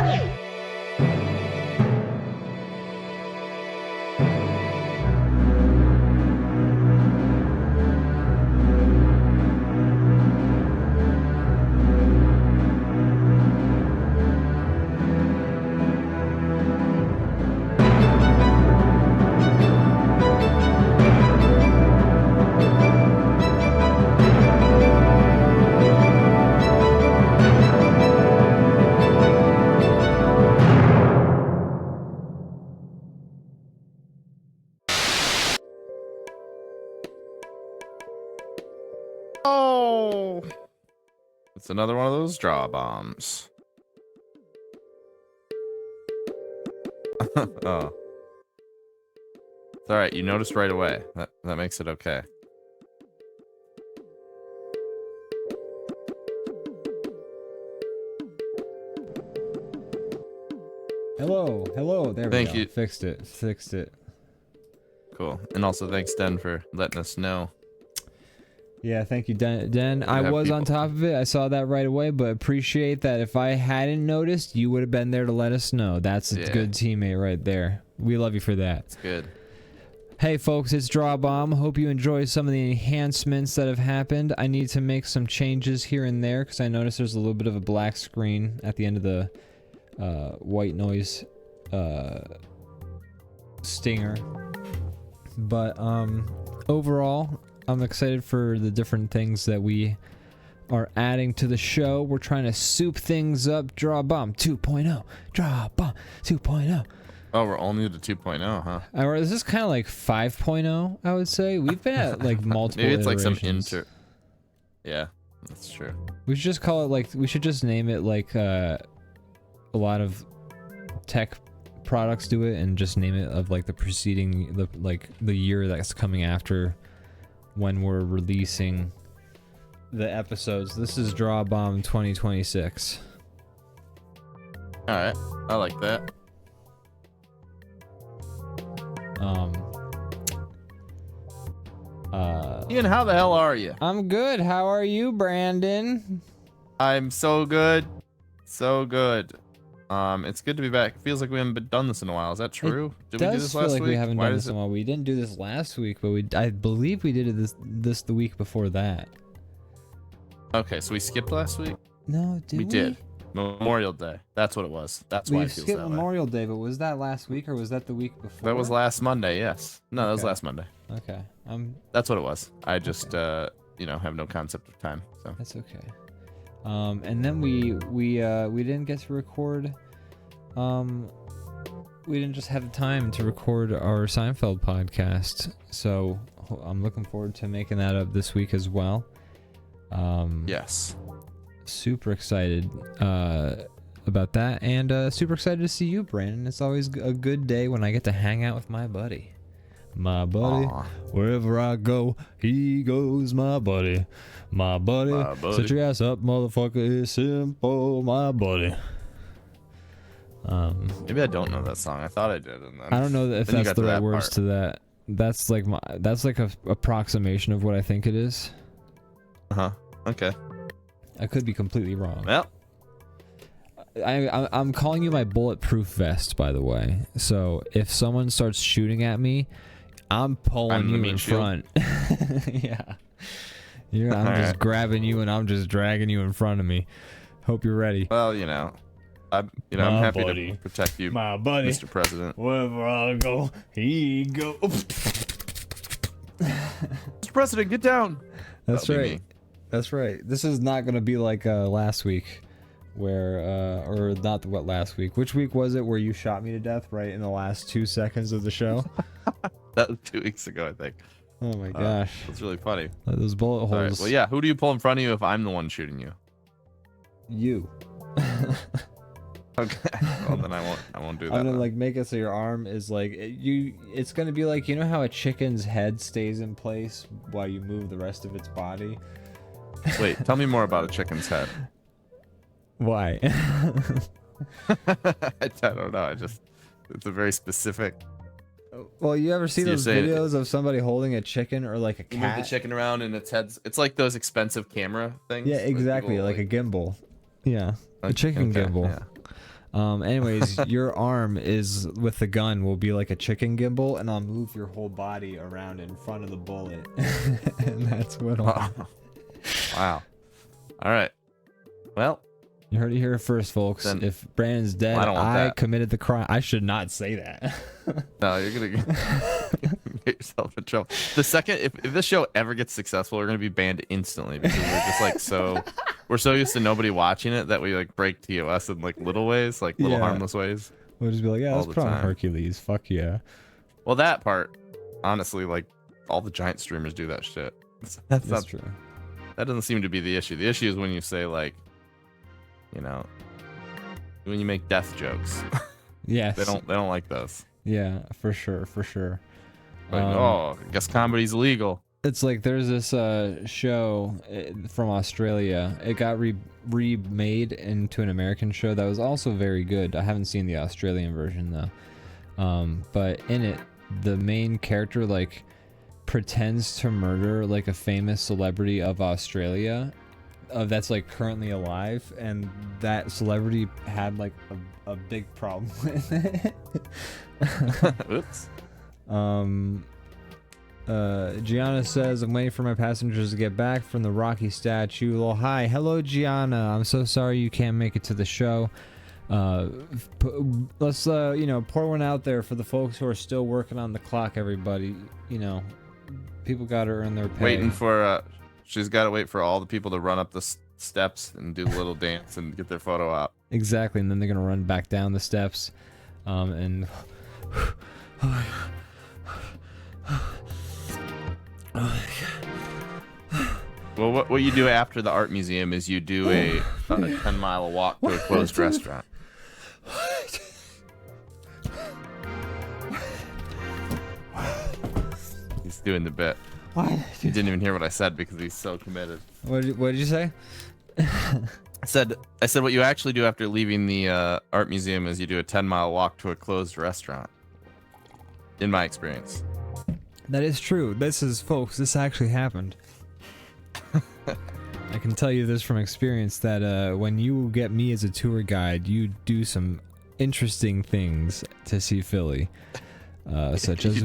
Oh, it's another one of those draw bombs. Oh, it's all right. You noticed right away. That makes it okay. Hello. There we go. Thank you. Fixed it. Cool. And also thanks, Den, for letting us know. Yeah, thank you, Den. I was on top of it. I saw that right away, but appreciate that. If I hadn't noticed, you would have been there to let us know. That's a good teammate right there. We love you for that. It's good. Hey, folks, it's DrawBomb. Hope you enjoy some of the enhancements that have happened. I need to make some changes here and there because I noticed there's a little bit of a black screen at the end of the white noise stinger. But overall, I'm excited for the different things that we are adding to the show. We're trying to soup things up. DrawBomb 2.0. DrawBomb 2.0. Oh, we're only to 2.0, huh? Or is this kind of like 5.0, I would say? We've been at like multiple Maybe it's like some Yeah, that's true. We should just call it like, we should just name it like a lot of tech products do it and just name it of like the preceding, the year that's coming after when we're releasing the episodes. This is DrawBomb 2026. Alright, I like that. Ian, how the hell are you? I'm good. How are you, Brandon? I'm so good. So good. It's good to be back. It feels like we haven't done this in a while. Is that true? Did we do this last week? We haven't done this in a while. We didn't do this last week, but I believe we did this the week before that. Okay, so we skipped last week? No, did we? We did. Memorial Day. That's what it was. That's why it feels that way. We skipped Memorial Day, but was that last week or was that the week before? That was last Monday, yes. No, that was last Monday. Okay. That's what it was. I just you know, have no concept of time, so. That's okay. And then we didn't get to record. We didn't just have the time to record our Seinfeld podcast, so I'm looking forward to making that up this week as well. Yes. Super excited about that, and super excited to see you, Brandon. It's always a good day when I get to hang out with my buddy. My buddy, wherever I go, he goes, my buddy. My buddy. Set your ass up, motherfucker. It's simple, my buddy. Maybe I don't know that song. I thought I did, and then I don't know if that's the right words to that. That's like a approximation of what I think it is. Okay. I could be completely wrong. Well, I'm calling you my bulletproof vest, by the way. So if someone starts shooting at me, I'm pulling you in front. Yeah. I'm just grabbing you and I'm just dragging you in front of me. Hope you're ready. Well, I'm happy to protect you, my buddy, Mr. President. Wherever I go, he go. Mr. President, get down. That's right. That's right. This is not going to be like last week, where or not what last week. Which week was it where you shot me to death right in the last 2 seconds of the show? That was 2 weeks ago, I think. Oh my gosh. That's really funny. Those bullet holes. Right. Well, yeah. Who do you pull in front of you if I'm the one shooting you? You. Okay. Well, then I won't do that. I'm gonna like make it so your arm is like it's gonna be like, you know how a chicken's head stays in place while you move the rest of its body? Wait, tell me more about a chicken's head. Why? I don't know. It's a very specific. Well, you ever see those videos of somebody holding a chicken or like a cat? You move the chicken around and its head's. It's like those expensive camera things. Yeah, exactly, like a gimbal. Yeah, a chicken gimbal. Anyways, your arm is with the gun will be like a chicken gimbal, and I'll move your whole body around in front of the bullet, and that's what. Wow. All right. Well, you heard it here first, folks. Then, if Brandon's dead, well, I committed the crime. I should not say that. No, you're gonna get yourself in trouble. The second, if this show ever gets successful, we're gonna be banned instantly because we're just like we're so used to nobody watching it that we like break TOS in like little ways, like little harmless ways. We'll just be like, yeah, all let's put on Hercules. Fuck yeah. Well, that part, honestly, like all the giant streamers do that shit. That's not true. That doesn't seem to be the issue. The issue is when you say like, you know, when you make death jokes. Yes. They don't like those. Yeah, for sure. Like, oh, I guess comedy's illegal. It's like there's this show from Australia. It got remade into an American show that was also very good. I haven't seen the Australian version though. But in it, the main character like pretends to murder like a famous celebrity of Australia that's like currently alive, and that celebrity had like a big problem with it. Oops. Gianna says, I'm waiting for my passengers to get back from the Rocky statue. Well, hi. Hello, Gianna. I'm so sorry you can't make it to the show. Let's, you know, pour one out there for the folks who are still working on the clock, everybody. You know, people got to earn their pay. Waiting for, she's got to wait for all the people to run up the steps and do the little dance and get their photo op. Exactly. And then they're going to run back down the steps. And... Well, what you do after the art museum is you do a 10-mile walk to a closed restaurant. He's doing the bit. He didn't even hear what I said because he's so committed. What did you say? I said what you actually do after leaving the art museum is you do a 10-mile walk to a closed restaurant. In my experience. That is true. Folks, this actually happened. I can tell you this from experience that when you get me as a tour guide, you do some interesting things to see Philly. Such as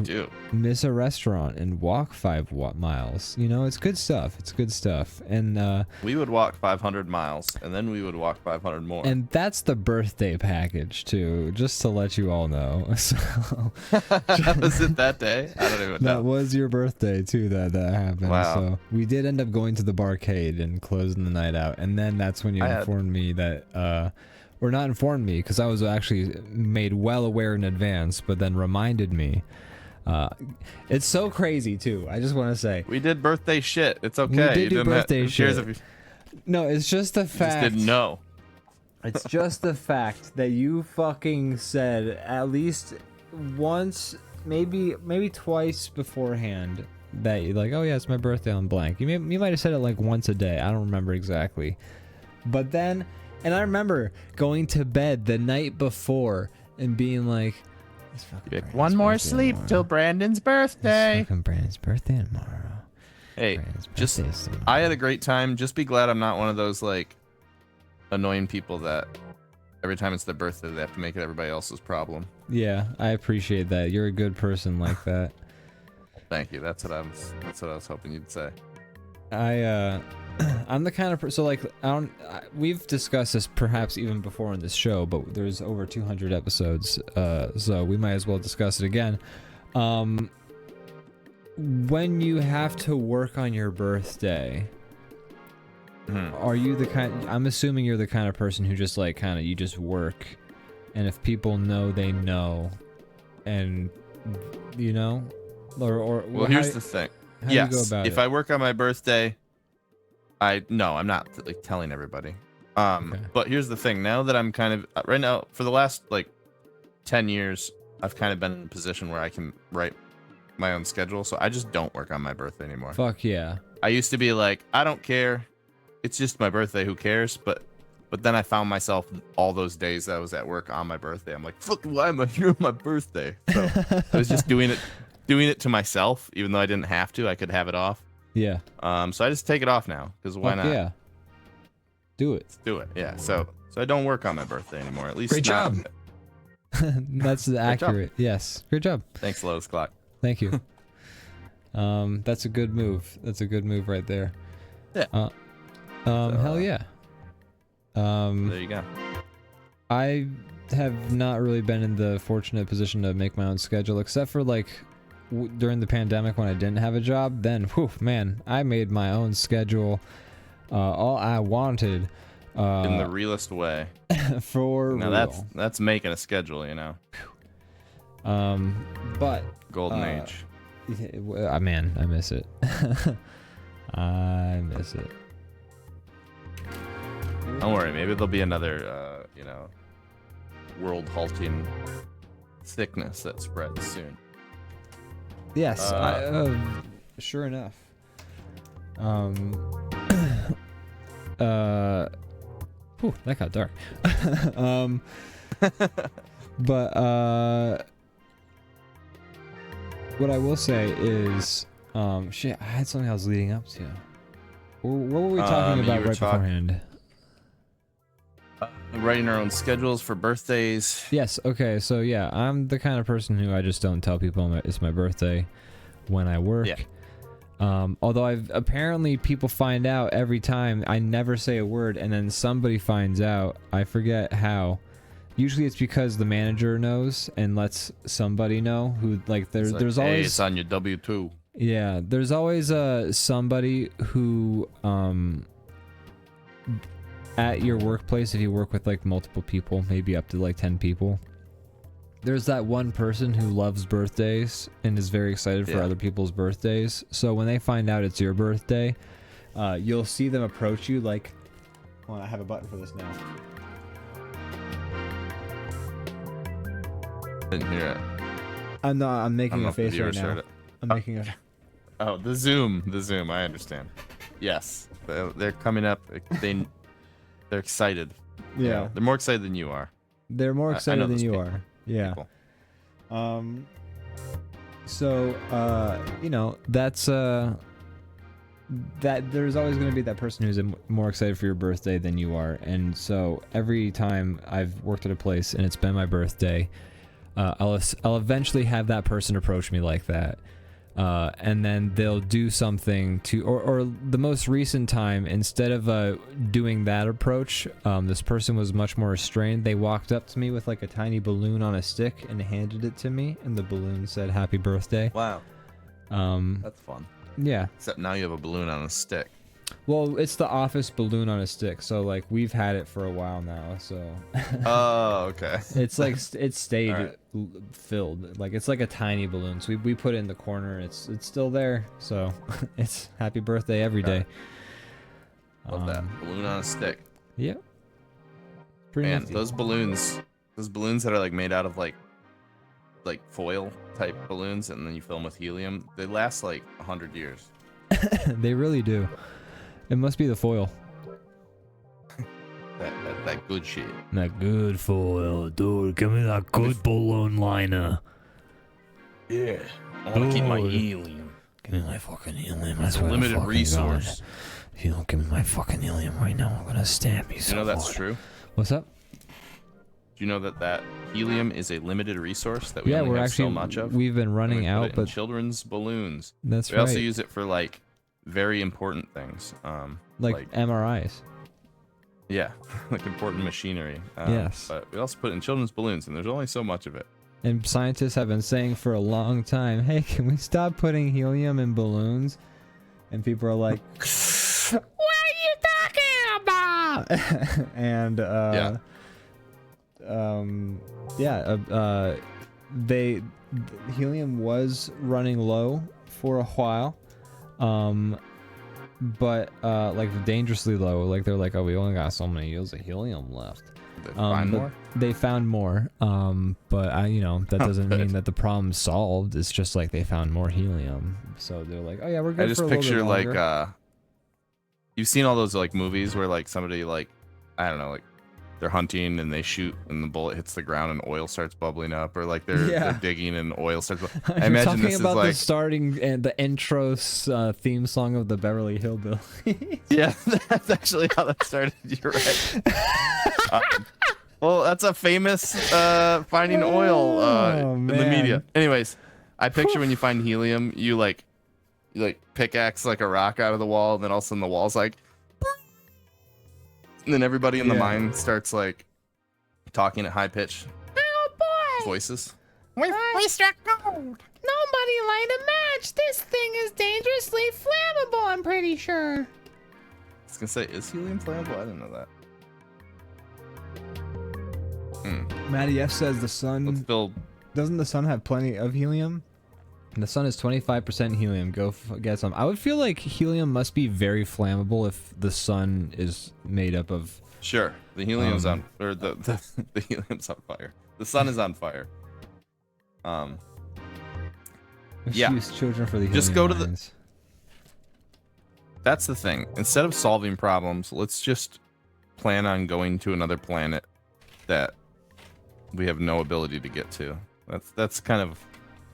miss a restaurant and walk 5 miles. You know, it's good stuff. It's good stuff. And we would walk 500 miles, and then we would walk 500 more. And that's the birthday package too, just to let you all know. So, was it that day? I don't even know. That was your birthday too. That happened. Wow. So we did end up going to the barcade and closing the night out, and then that's when you informed me that. Or not informed me, because I was actually made well aware in advance, but then reminded me. It's so crazy too. I just want to say we did birthday shit. It's okay. We did do birthday shit. No, it's just the fact. Just didn't know. It's just the fact that you fucking said at least once, maybe twice beforehand that you're like, oh yeah, it's my birthday on blank. You might have said it like once a day. I don't remember exactly, but then. And I remember going to bed the night before and being like, one more sleep till Brandon's birthday. It's fucking Brandon's birthday tomorrow. Hey, I had a great time. Just be glad I'm not one of those like annoying people that every time it's their birthday they have to make it everybody else's problem. Yeah, I appreciate that. You're a good person like that. Thank you. That's what I was hoping you'd say. I'm the kind of person, so like, we've discussed this perhaps even before in this show, but there's over 200 episodes, so we might as well discuss it again. When you have to work on your birthday, are you the kind, I'm assuming you're the kind of person who just like, you just work, and if people know, they know, and, you know, or well, here's the thing. How do you go about if I work on my birthday, I'm not like telling everybody. Okay. But here's the thing. Now that I'm kind of right now for the last like 10 years, I've kind of been in a position where I can write my own schedule. So I just don't work on my birthday anymore. Fuck yeah. I used to be like, I don't care. It's just my birthday. Who cares? But then I found myself all those days that I was at work on my birthday. I'm like, fuck, why am I here on my birthday? So I was just doing it to myself, even though I didn't have to. I could have it off. So I just take it off now because why not? Yeah. Do it. Let's do it. Yeah. So So I don't work on my birthday anymore. At least Great not. job. That's accurate. Yes. Great job. Thanks, Lois Clock. Thank you. That's a good move. That's a good move right there. Yeah. Hell yeah. There you go. I have not really been in the fortunate position to make my own schedule, except for like during the pandemic when I didn't have a job. Then, whew, man, I made my own schedule, all I wanted. In the realest way. For now real. that's making a schedule, you know. But Golden age. Man, I miss it. I miss it. Don't worry, maybe there'll be another, you know, world-halting sickness that spreads soon. Yes, sure enough. Whew, that got dark. But what I will say is, shit, I had something I was leading up to. What were we talking about right beforehand? Writing our own schedules for birthdays. Yes, okay, so yeah, I'm the kind of person who I just don't tell people it's my birthday when I work. Yeah. Although apparently people find out every time. I never say a word, and then somebody finds out. I forget how. Usually it's because the manager knows and lets somebody know who, like, there's always, hey, it's on your W-2. Yeah, there's always somebody who at your workplace, if you work with like multiple people, maybe up to like 10 people, there's that one person who loves birthdays and is very excited for other people's birthdays. So when they find out it's your birthday, you'll see them approach you like, well, I have a button for this now. Didn't hear it. I'm making a face right now. I'm making a... Oh, the Zoom. I understand. Yes, they're coming up. They're excited. Yeah. They're more excited than you are. They're more excited than you are. Yeah. People. So, you know, that's that there's always going to be that person who's more excited for your birthday than you are. And so every time I've worked at a place and it's been my birthday, I'll eventually have that person approach me like that. And then they'll do something to, or the most recent time, instead of doing that approach, this person was much more restrained. They walked up to me with like a tiny balloon on a stick and handed it to me, and the balloon said "Happy Birthday." Wow. That's fun. Yeah. Except now you have a balloon on a stick. Well, it's the office balloon on a stick, so like we've had it for a while now. So. Oh, okay. It's like it's stayed right. Filled. Like it's like a tiny balloon. So we put it in the corner. It's still there. So it's happy birthday every day. Love that balloon on a stick. Yeah. Pretty Man, nifty. those balloons that are like made out of like foil type balloons, and then you fill them with helium. They last like 100 years. They really do. It must be the foil. That good shit. That good foil, dude. Give me that good balloon liner. Yeah. I want to keep my helium. Give me my fucking helium. It's a limited resource. If you don't give me my fucking helium right now, I'm gonna stamp you. You know that's true? What's up? Do you know that helium is a limited resource that we only we're have actually so much of? we've been running out, but children's balloons. That's right. We also use it for like very important things, like MRIs. Yeah, like important machinery. Yes. But we also put it in children's balloons, and there's only so much of it. And scientists have been saying for a long time, hey, can we stop putting helium in balloons? And people are like, what are you talking about? And helium was running low for a while. But like dangerously low. Like they're like, oh, we only got so many years of helium left. They find more? They found more. But that doesn't mean that the problem's solved. It's just like they found more helium. So they're like, oh yeah, we're good. I just for a little picture bit longer. like you've seen all those like movies where like somebody like, I don't know, like they're hunting and they shoot and the bullet hits the ground and oil starts bubbling up, or like they're digging and oil starts. I imagine this is about like the starting and the intro theme song of the Beverly Hillbillies. Yeah, that's actually how that started. You're right. Well, that's a famous finding oil in the media. Anyways, I picture when you find helium, you like pickaxe like a rock out of the wall, and then all of a sudden the wall's like, and then everybody in the mine starts like talking at high pitch voices. We struck gold. Nobody light a match. This thing is dangerously flammable, I'm pretty sure. I was gonna say, is helium flammable? I didn't know that. Matty F says the sun. Let's build. Doesn't the sun have plenty of helium? And the sun is 25% helium. Go get some. I would feel like helium must be very flammable if the sun is made up of. Sure, the helium's on, or the helium's on fire. The sun is on fire. Yeah. Use children for the helium Just go to mines. That's the thing. Instead of solving problems, let's just plan on going to another planet that we have no ability to get to. That's kind of.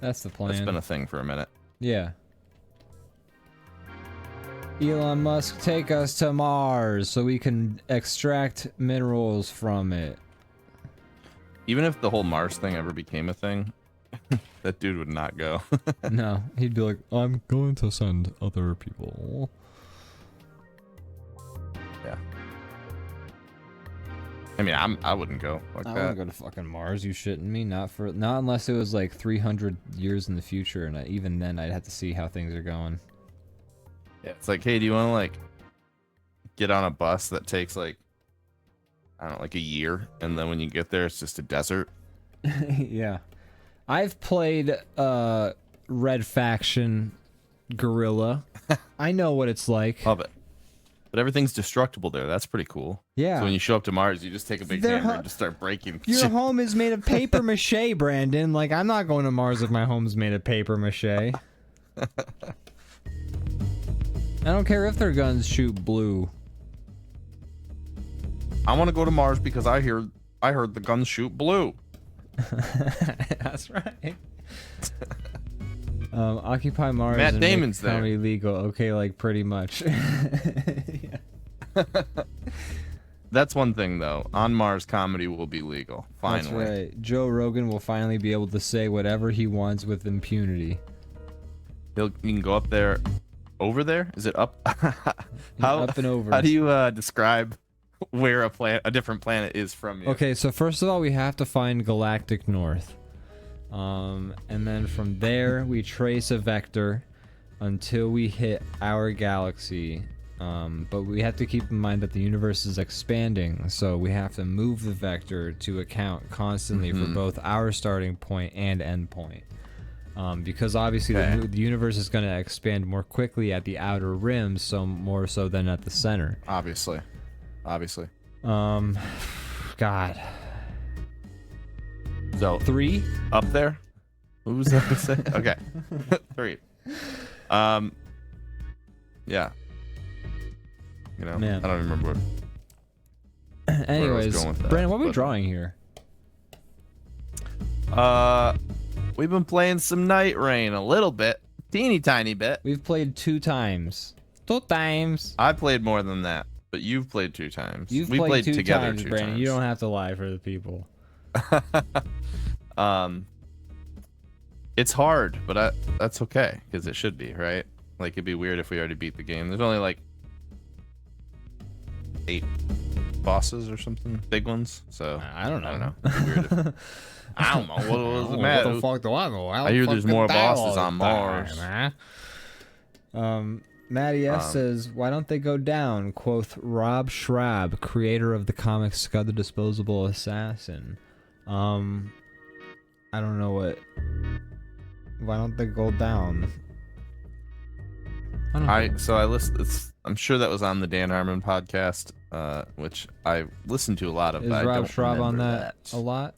That's the plan. That's been a thing for a minute. Yeah. Elon Musk, take us to Mars so we can extract minerals from it. Even if the whole Mars thing ever became a thing, that dude would not go. No, he'd be like, I'm going to send other people. Yeah. I mean, I wouldn't go like I that. wouldn't go to fucking Mars. You shitting me? Not unless it was like 300 years in the future, and even then, I'd have to see how things are going. Yeah, it's like, hey, do you want to like get on a bus that takes like, I don't know, like a year, and then when you get there, it's just a desert. Yeah, I've played Red Faction Guerrilla. I know what it's like. Love it. But everything's destructible there. That's pretty cool. Yeah. So when you show up to Mars, you just take a big hammer and just start breaking Your shit. home is made of paper mache, Brandon. Like, I'm not going to Mars if my home's made of paper mache. I don't care if their guns shoot blue. I want to go to Mars because I heard the guns shoot blue. That's right. Occupy Mars. Matt and Damon's make there. comedy legal. Okay, like pretty much. Yeah. That's one thing though. On Mars, comedy will be legal. Finally. That's right. Joe Rogan will finally be able to say whatever he wants with impunity. You can go up there. Over there? Is it up? Up and over. How do you describe where a different planet is from you? Okay, so first of all, we have to find galactic north. And then from there, we trace a vector until we hit our galaxy. But we have to keep in mind that the universe is expanding, so we have to move the vector to account constantly for both our starting point and end point. Because obviously the universe is going to expand more quickly at the outer rims, so more so than at the center. Obviously. God. So 3? up there? What was that to say? Okay. 3. Yeah. You know, Man. I don't remember what. Anyways, going with that, Brandon, what are we but- drawing here? We've been playing some NightReign a little bit, teeny tiny bit. We've played 2 times. 2 times. I played more than that, but you've played 2 times. You've we played 2 together times, 2 Brandon. times. You don't have to lie for the people. It's hard, but that's okay because it should be, right? Like it'd be weird if we already beat the game. There's only like 8 bosses or something, big ones. So I don't know. I don't know. It'd be weird if- I don't know. What does it matter? What the fuck do I know? I hear there's more bosses on Mars. Matty F says, why don't they go down? Quoth Rob Schrab, creator of the comic Scud the Disposable Assassin. I don't know what. Why don't they go down? I don't know. I listened. I'm sure that was on the Dan Harmon podcast, which I listened to a lot of. Is but I Rob don't Schrab on remember that a lot?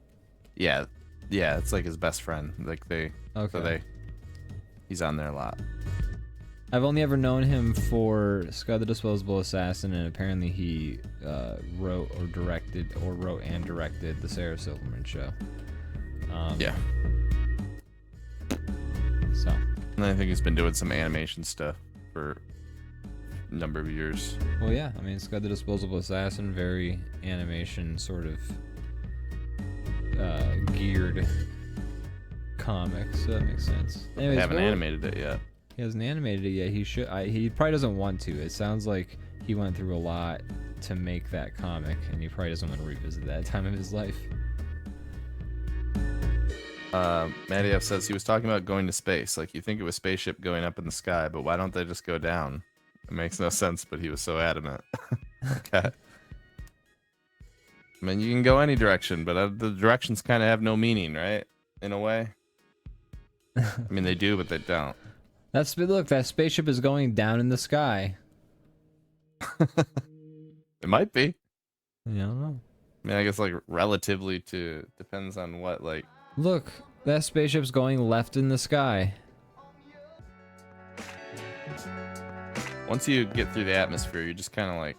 Yeah, it's like his best friend. Like they, Okay. so he's on there a lot. I've only ever known him for Scud the Disposable Assassin, and apparently he wrote and directed the Sarah Silverman show. Yeah. So. And I think he's been doing some animation stuff for a number of years. Well, yeah. I mean, Scud the Disposable Assassin, very animation sort of geared comic, so that makes sense. Anyways, I haven't animated it yet. He hasn't animated it yet. He should. He probably doesn't want to. It sounds like he went through a lot to make that comic, and he probably doesn't want to revisit that time of his life. Matty F says he was talking about going to space. Like, you think of a spaceship going up in the sky, but why don't they just go down? It makes no sense, but he was so adamant. Okay. I mean, you can go any direction, but the directions kind of have no meaning, right? In a way. I mean, they do, but they don't. Look, that spaceship is going down in the sky. It might be. Yeah, I don't know. I mean, I guess, like, relatively to... Depends on what, like... Look, that spaceship's going left in the sky. Once you get through the atmosphere, you're just kind of, like...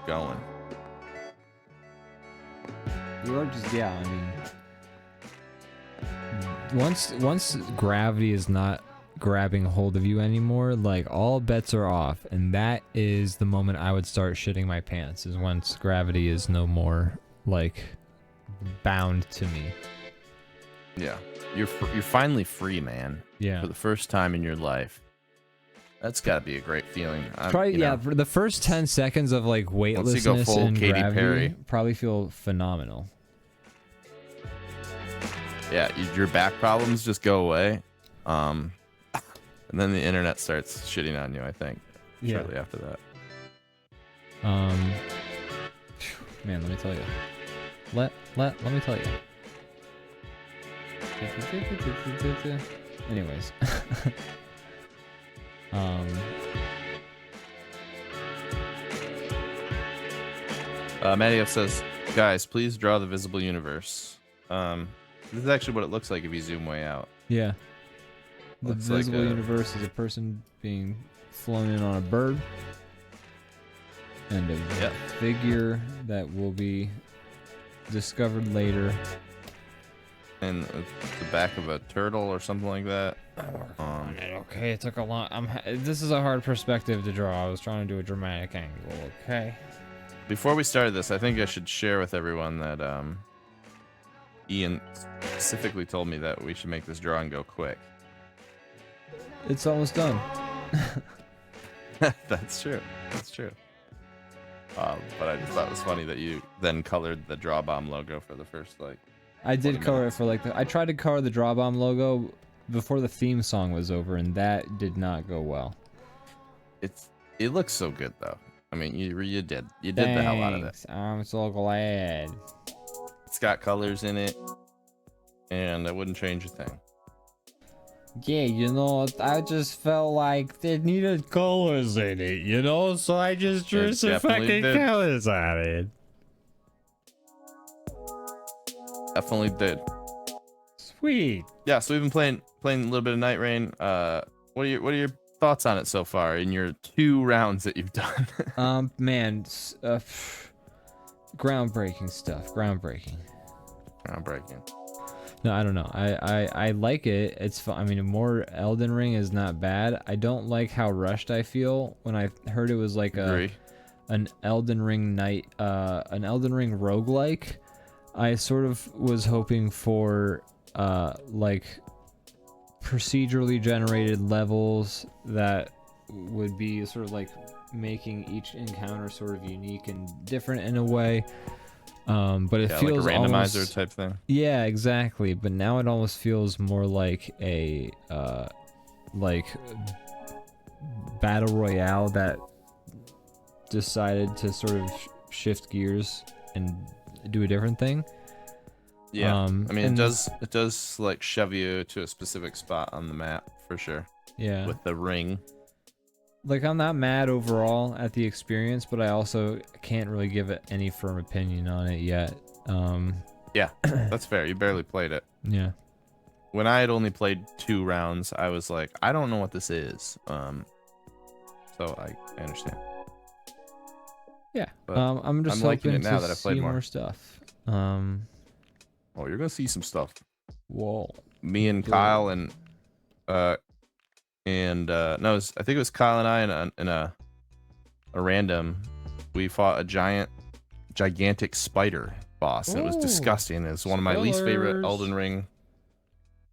going. You are just... Yeah, I mean... Once gravity is not grabbing hold of you anymore, like, all bets are off, and that is the moment I would start shitting my pants, is once gravity is no more, like, bound to me. Yeah. You're finally free, man. Yeah. For the first time in your life. That's got to be a great feeling. Probably, yeah, for the first 10 seconds of, like, weightlessness once you go full and Katy gravity, Perry. probably feel phenomenal. Yeah, your back problems just go away. And then the internet starts shitting on you, I think. Yeah. Shortly after that. Man, let me tell you. Let me tell you. Anyways. Matty F says, guys, please draw the visible universe. This is actually what it looks like if you zoom way out. Yeah. The Looks like visible a- universe is a person being flown in on a bird. And a Yep. figure that will be discovered later. And the back of a turtle or something like that. Okay, it took a long... this is a hard perspective to draw. I was trying to do a dramatic angle, okay? Before we started this, I think I should share with everyone that Ian specifically told me that we should make this drawing go quick. It's almost done. That's true. That's true. But I just thought it was funny that you then colored the DrawBomb logo for the first, like... I did 20 color minutes. it for like I tried to color the DrawBomb logo before the theme song was over, and that did not go well. It looks so good though. I mean, you did the hell out of it. Thanks, I'm so glad. It's got colors in it, and I wouldn't change a thing. Yeah, you know, I just felt like they needed colors in it, you know, so I just drew It some definitely fucking did. colors on it. Definitely did. Sweet. Yeah, so we've been playing a little bit of NightReign. What are your thoughts on it so far in your 2 rounds that you've done? Man, groundbreaking stuff. Groundbreaking. No, I don't know. I like it. It's fun. I mean, more Elden Ring is not bad. I don't like how rushed I feel when I heard it was like an Elden Ring an Elden Ring roguelike. I sort of was hoping for like procedurally generated levels that would be sort of like making each encounter sort of unique and different in a way. But it feels like a randomizer almost, type thing. yeah, exactly. But now it almost feels more like a like battle royale that decided to sort of shift gears and do a different thing. Yeah, I mean, and- it does like shove you to a specific spot on the map for sure. Yeah. With the ring. Like, I'm not mad overall at the experience, but I also can't really give it any firm opinion on it yet. Yeah, that's fair. You barely played it. Yeah. when I had only played 2 rounds, I was like, I don't know what this is. So I understand. Yeah. But I'm just I'm liking hoping it now to that I've played see more. more stuff. Oh, you're gonna see some stuff. Whoa. Me and Kyle and no, I think it was Kyle and I in a random. We fought a gigantic spider boss. And it was disgusting. It's one of my least favorite Elden Ring.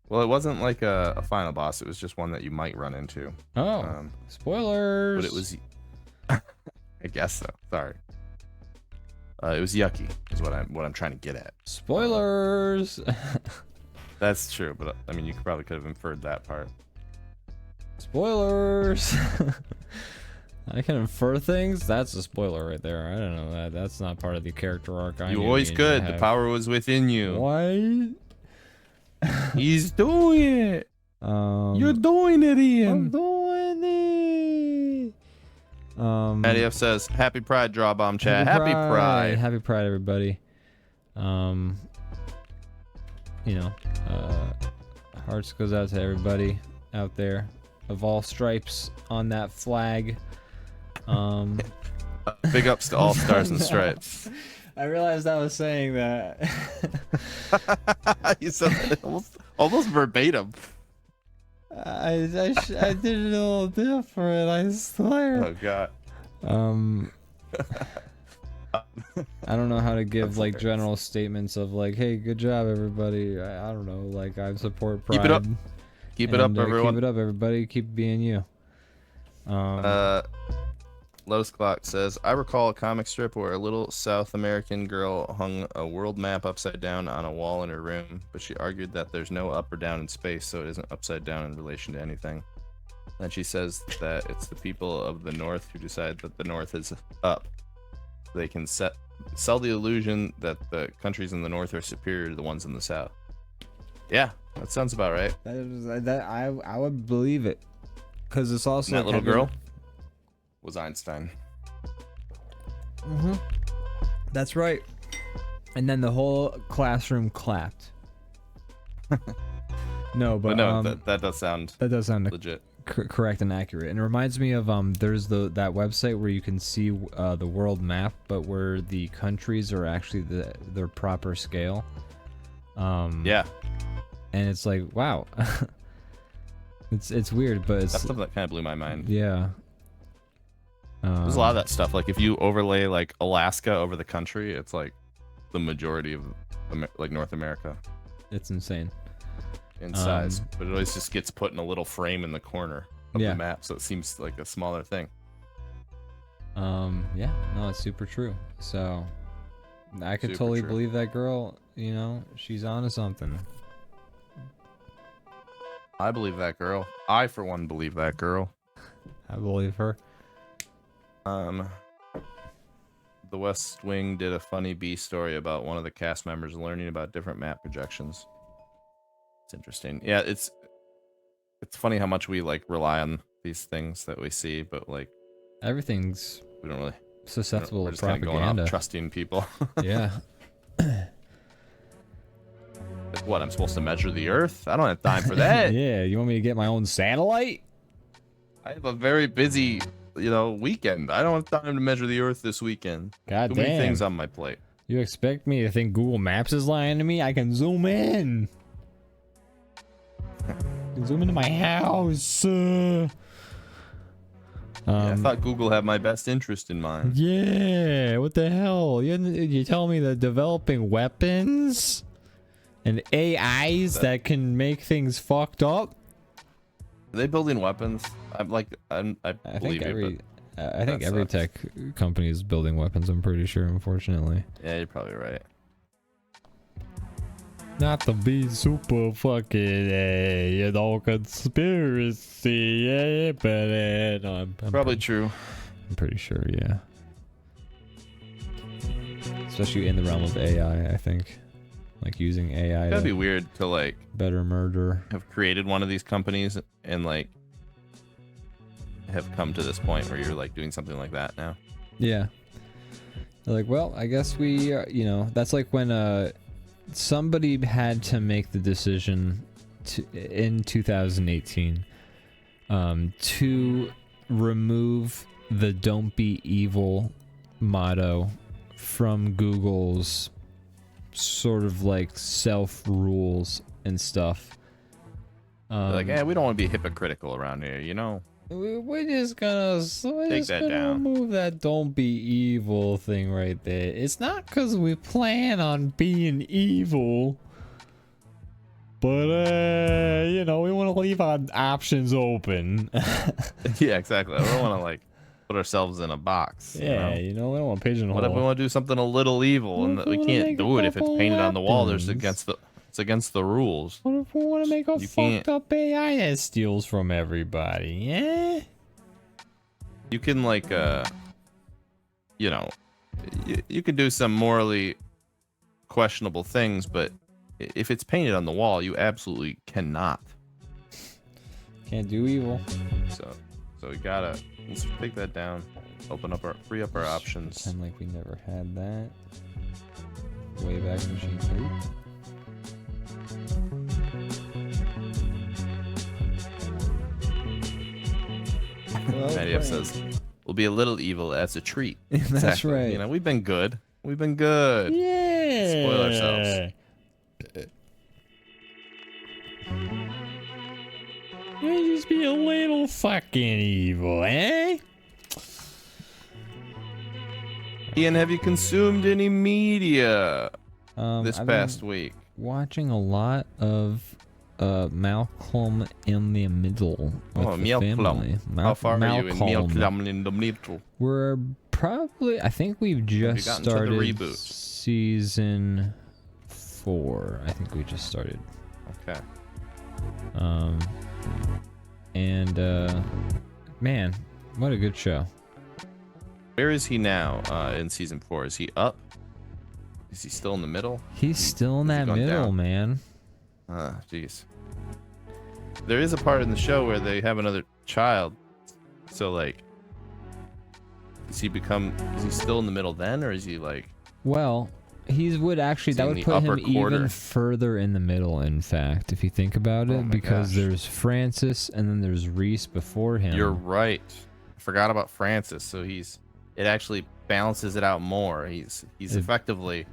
Well, it wasn't like a final boss. It was just one that you might run into. Oh, spoilers. But it was, I guess so. Sorry. It was yucky, is what I'm trying to get at. Spoilers. That's true, but I mean, you probably could have inferred that part. Spoilers. I can infer things. That's a spoiler right there. I don't know that. That's not part of the character arc. You always could. The power was within you. What? He's doing it. You're doing it, Ian. I'm doing it. Eddie F says, "Happy Pride, DrawBomb chat. Happy Pride. Happy Pride, everybody. You know, hearts goes out to everybody out there of all stripes on that flag. Big ups to all stars and stripes." I realized I was saying that. You said that almost verbatim. I did it a little different, I swear. Oh god. I don't know how to give like general statements of like, hey, good job everybody. I don't know, like I support Pride. Keep it up. Keep it up, everyone. Keep it up, everybody. Keep being you. Lowe's Clock says, "I recall a comic strip where a little South American girl hung a world map upside down on a wall in her room, but she argued that there's no up or down in space, so it isn't upside down in relation to anything. Then she says that it's the people of the North who decide that the North is up. They can sell the illusion that the countries in the North are superior to the ones in the South." Yeah, that sounds about right. I would believe it, because it's also And that little girl was Einstein. That's right. And then the whole classroom clapped. No, but no, that does sound legit. Correct and accurate. And it reminds me of there's that website where you can see the world map, but where the countries are actually their proper scale. Yeah. And it's like, wow. it's weird, but it's that's something that kind of blew my mind. Yeah. There's a lot of that stuff. Like if you overlay like Alaska over the country, it's like the majority of like North America. It's insane in size, but it always just gets put in a little frame in the corner of Yeah. the map, so it seems like a smaller thing. Yeah, no, it's super true. So I could Super totally true. believe that girl. You know, she's onto something. I believe that girl. I, for one, believe that girl. I believe her. The West Wing did a funny B story about one of the cast members learning about different map projections. It's interesting. Yeah, it's funny how much we like rely on these things that we see, but like Everything's we don't really susceptible we're to just kind of going propaganda. off trusting people. Yeah. What, I'm supposed to measure the Earth? I don't have time for that. Yeah, you want me to get my own satellite? I have a very busy, weekend. I don't have time to measure the Earth this weekend. God Too damn. many things on my plate. You expect me to think Google Maps is lying to me? I can zoom in. I can zoom into my house. Yeah, I thought Google had my best interest in mind. Yeah, what the hell? You tell me that developing weapons and AIs that can make things fucked up? Are they building weapons? I think believe I think that every sucks. tech company is building weapons, I'm pretty sure, unfortunately. Yeah, you're probably right. Not to be super fucking, conspiracy, but no, I'm Probably true. I'm pretty sure, yeah. Especially in the realm of AI, I think. Like using AI That'd to be weird to like better murder. have created one of these companies and like have come to this point where you're like doing something like that now. Yeah. They're like, well, I guess we, that's like when somebody had to make the decision in 2018 to remove the "Don't be evil" motto from Google's sort of like self rules and stuff. Like, we don't want to be hypocritical around here, you know. We're just gonna down. remove that "don't be evil" thing right there. It's not because we plan on being evil, but you know, we want to leave our options open. Yeah, exactly. We don't want to like put ourselves in a box. Yeah, you know, we don't want to pigeonhole. What if we want to do something a little evil and we can't do it if it's painted on the wall? It's against the rules. What if we want to make a fucked up AI that steals from everybody? Yeah. You can like you know, you can do some morally questionable things, but if it's painted on the wall, you absolutely cannot. Can't do evil. So we gotta, let's take that down. Free up our options. Pretend like we never had that. Wayback Machine 2. Well, Maddie says, "We'll be a little evil as a treat." That's exactly. right. You know, we've been good. We've been good. Yeah. Spoil ourselves. We'll just be a little fucking evil, eh? Ian, have you consumed any media this I've past been week? watching a lot of Malcolm in the Middle with the family. How far are you in Malcolm Malcolm in the Middle? We're probably, I think we've just started reboot? season 4. I think we just started. Okay. And man, what a good show. Where is he now in season 4? Is he up? Is he still in the middle? He's still in that middle, down? man. Jeez. There is a part in the show where they have another child. So like, is he still in the middle then, or is he like? Well, he would actually, that would put him even further in the middle, in fact, if you think about it, because there's Francis and then there's Reese before him. You're right. I forgot about Francis. So it actually balances it out more. He's effectively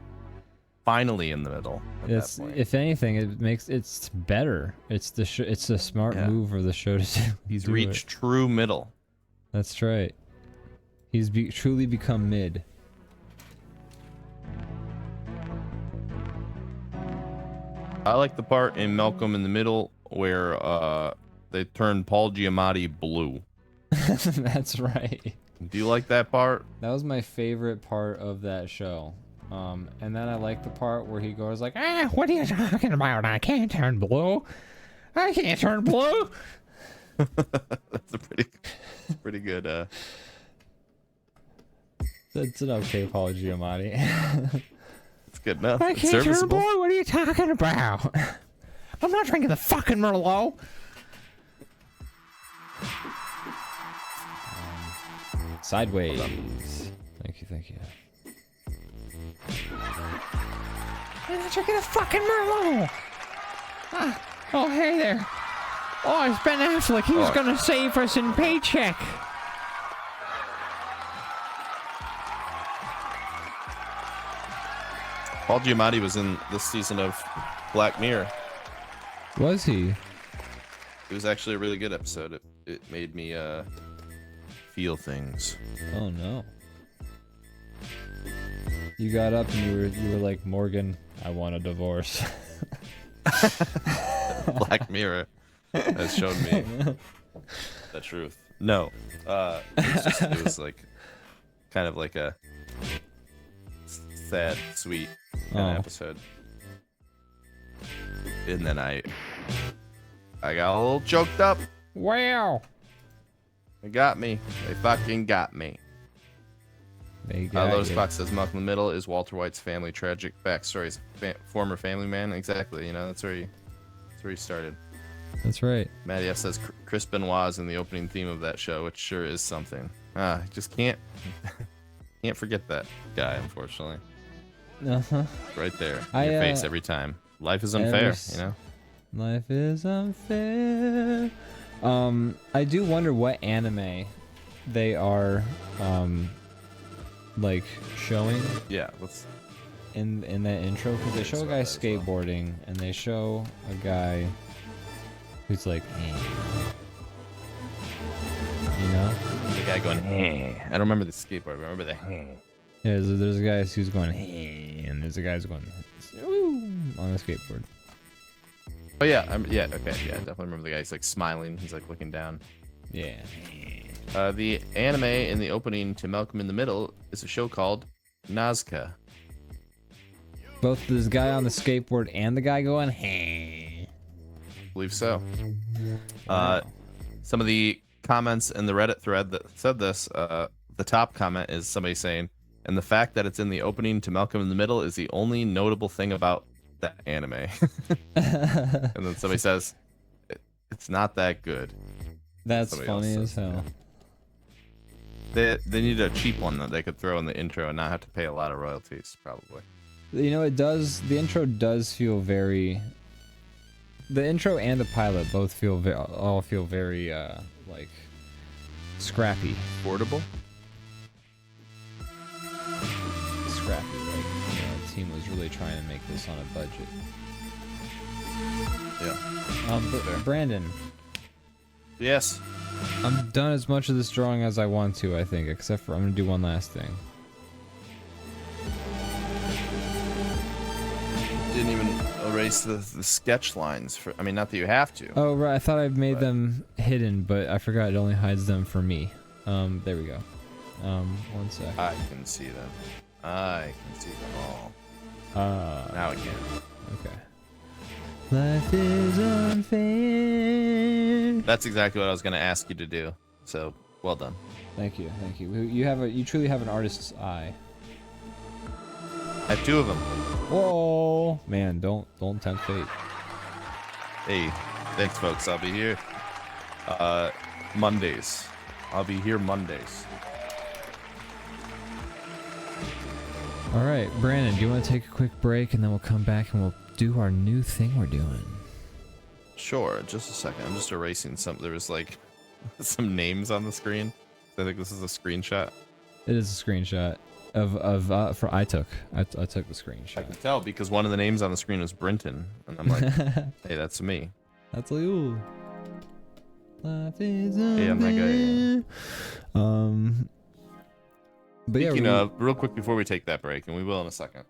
finally in the middle. It's, if anything, it's better. It's a smart move for the show to do. He's reached true middle. That's right. He's truly become mid. I like the part in Malcolm in the Middle where they turn Paul Giamatti blue. That's right. Do you like that part? That was my favorite part of that show. And then I like the part where he goes like, what are you talking about? I can't turn blue. I can't turn blue. That's a pretty good. That's an okay Paul Giamatti. It's good enough. I can't turn blue. What are you talking about? I'm not drinking the fucking Merlot. Sideways. Thank you. I'm not drinking the fucking Merlot. Oh, hey there. Oh, it's Ben Affleck. He's gonna save us in Paycheck. Paul Giamatti was in this season of Black Mirror. Was he? It was actually a really good episode. It made me feel things. Oh no. You got up and you were like, Morgan, I want a divorce. Black Mirror has shown me the truth. No, it was like kind of like a sad, sweet kind of episode. And then I got a little choked up. Wow. They got me. They fucking got me. Lotus Fox says Malcolm in the Middle is Walter White's family tragic backstory. Former family man. Exactly. You know, that's where he started. That's right. Matty F says Chris Benoit is in the opening theme of that show, which sure is something. Just can't forget that guy, unfortunately. Uh-huh. Right there in your face every time. Life is unfair, you know? Life is unfair. I do wonder what anime they are, like showing. Yeah, let's. In that intro, because they show a guy that as well. skateboarding, and they show a guy who's like, you know, The guy going, hey. I don't remember the skateboard. I remember the hey. yeah. There's a guy who's going, and there's a guy who's going on a skateboard. Oh yeah, yeah, okay, yeah, I definitely remember the guy. He's like smiling. He's like looking down. Yeah. The anime in the opening to Malcolm in the Middle is a show called Nazca. Both this guy on the skateboard and the guy going, I believe so. Some of the comments in the Reddit thread that said this, the top comment is somebody saying, and the fact that it's in the opening to Malcolm in the Middle is the only notable thing about that anime. And then somebody says, it's not that good. That's Somebody funny else as says, hell. They need a cheap one that they could throw in the intro and not have to pay a lot of royalties, probably. You know, it does. The intro does feel very. The intro and the pilot both feel all feel very like scrappy. Affordable? Scrappy, like, you know, the team was really trying to make this on a budget. Yeah. But Brandon, Yes. I'm done as much of this drawing as I want to, I think, except for I'm gonna do one last thing. Didn't even erase the sketch lines for. I mean, not that you have to. Oh right, I thought I made them hidden, but I forgot it only hides them for me. There we go. 1 sec. I can see them. I can see them all. Now I can. Okay. Life is unfair. That's exactly what I was going to ask you to do. So, well done. Thank you, thank you. You truly have an artist's eye. I have 2 of them. Whoa, man! Don't tempt fate. Hey, thanks, folks. I'll be here. Mondays. I'll be here Mondays. All right, Brandon, do you want to take a quick break and then we'll come back and we'll do our new thing we're doing? Sure. Just a second. I'm just erasing some. There was like some names on the screen. I think this is a screenshot. It is a screenshot I took the I screenshot. can tell because one of the names on the screen was Brenton, and I'm like, hey, that's me. That's like, ooh. Life is Yeah, I'm that guy. But yeah, Speaking of, real quick before we take that break, and we will in a second.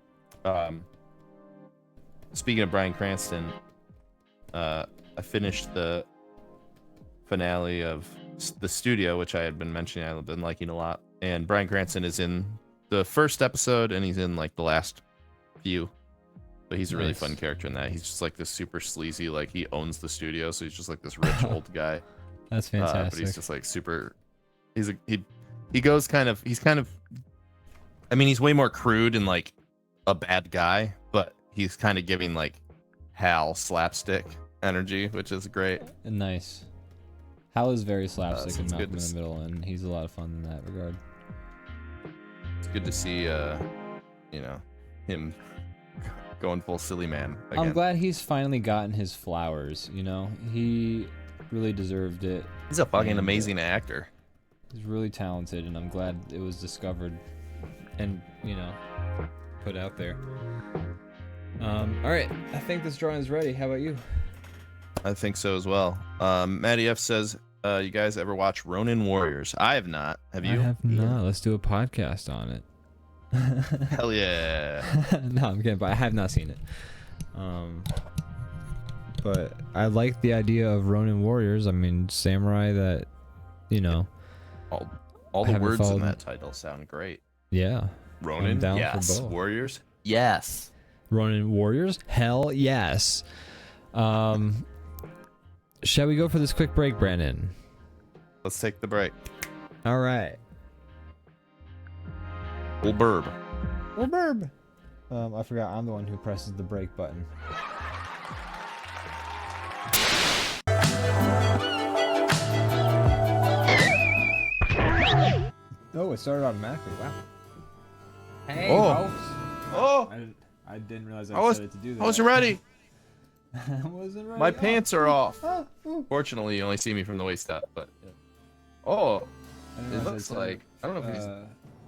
Speaking of Bryan Cranston, I finished the finale of The Studio, which I had been mentioning I've been liking a lot. And Bryan Cranston is in the first episode, and he's in like the last few. But he's a really fun character in that. He's just like this super sleazy, like he owns the studio, so he's just like this rich old guy. That's fantastic. But he's just like super. He goes kind of. He's kind of. I mean, he's way more crude and like a bad guy, but he's kind of giving like Hal slapstick energy, which is great. Nice. Hal is very slapstick so and it's Malcolm good in to the Middle, and he's a lot of fun in that regard. It's good to see, you know, him going full silly man again. I'm glad he's finally gotten his flowers. You know, he really deserved it. He's a fucking And, amazing actor. He's really talented, and I'm glad it was discovered and, you know, put out there. All right, I think this drawing is ready. How about you? I think so as well. Maddie F says, you guys ever watch Ronin Warriors? I have not. Have you? I have not. Let's do a podcast on it. Hell yeah. No, I'm kidding, but I have not seen it. But I like the idea of Ronin Warriors. I mean, samurai that, you know. All the words in that title sound great. Yeah. Ronin, down yes. for both. Warriors, yes. Ronin Warriors, hell yes. Shall we go for this quick break, Brandon? Let's take the break. All right. Old burb. Well, burb. I forgot I'm the one who presses the break button. Oh, it started automatically. Wow. Hey, Oh. folks. Oh, I didn't realize I set it to do that. I wasn't ready. I wasn't ready. My pants are off. Ooh. Fortunately, you only see me from the waist up, but yeah. Oh, I don't it know if I looks set like it. I don't know if he's.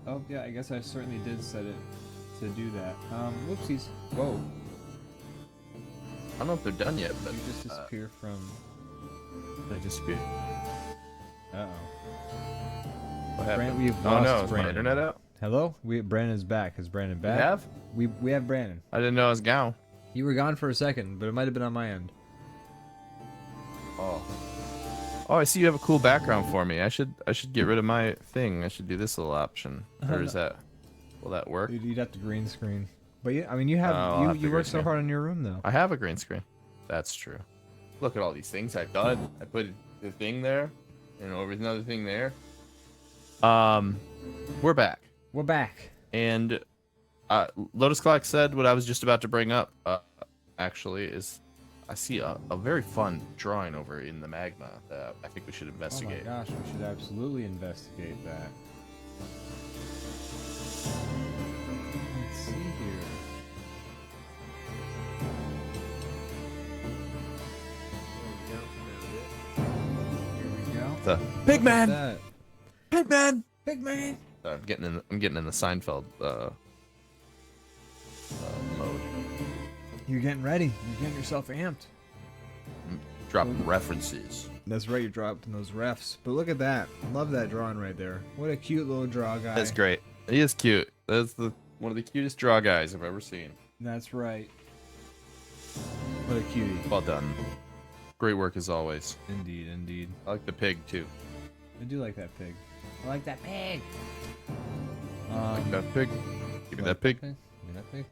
Oh yeah, I guess I certainly did set it to do that. Whoopsies. Whoa. I don't know if they're done yet, but You just disappear from. they disappeared. Uh-oh. What happened? We've Oh lost no, is my Brandon. internet out? Hello? Brandon's back. Is Brandon You back? have? We have Brandon. I didn't know it was gone. You were gone for a second, but it might have been on my end. Oh. Oh, I see you have a cool background for me. I should get rid of my thing. I should do this little option. Or is that? Will that work? You'd have to green screen. But yeah, I mean, you have I'll have to you work so green screen. hard on your room though. I have a green screen. That's true. Look at all these things I've done. I put the thing there, and over another thing there. We're back. We're back. And Lotus Clock said what I was just about to bring up. Actually, is I see a very fun drawing over in the magma that I think we should investigate. Oh my gosh, we should absolutely investigate that. Let's see here. Here we go. The big man, That. big man. Big man. I'm getting in the Seinfeld mode. You're getting ready. You're getting yourself amped. Dropping references. That's right, you're dropping those refs. But look at that. Love that drawing right there. What a cute little draw guy. That's great. He is cute. That's one of the cutest draw guys I've ever seen. That's right. What a cutie. Well done. Great work as always. Indeed, indeed. I like the pig too. I do like that pig. I like that pig. Like that pig. Give me that pig. Give me that pig.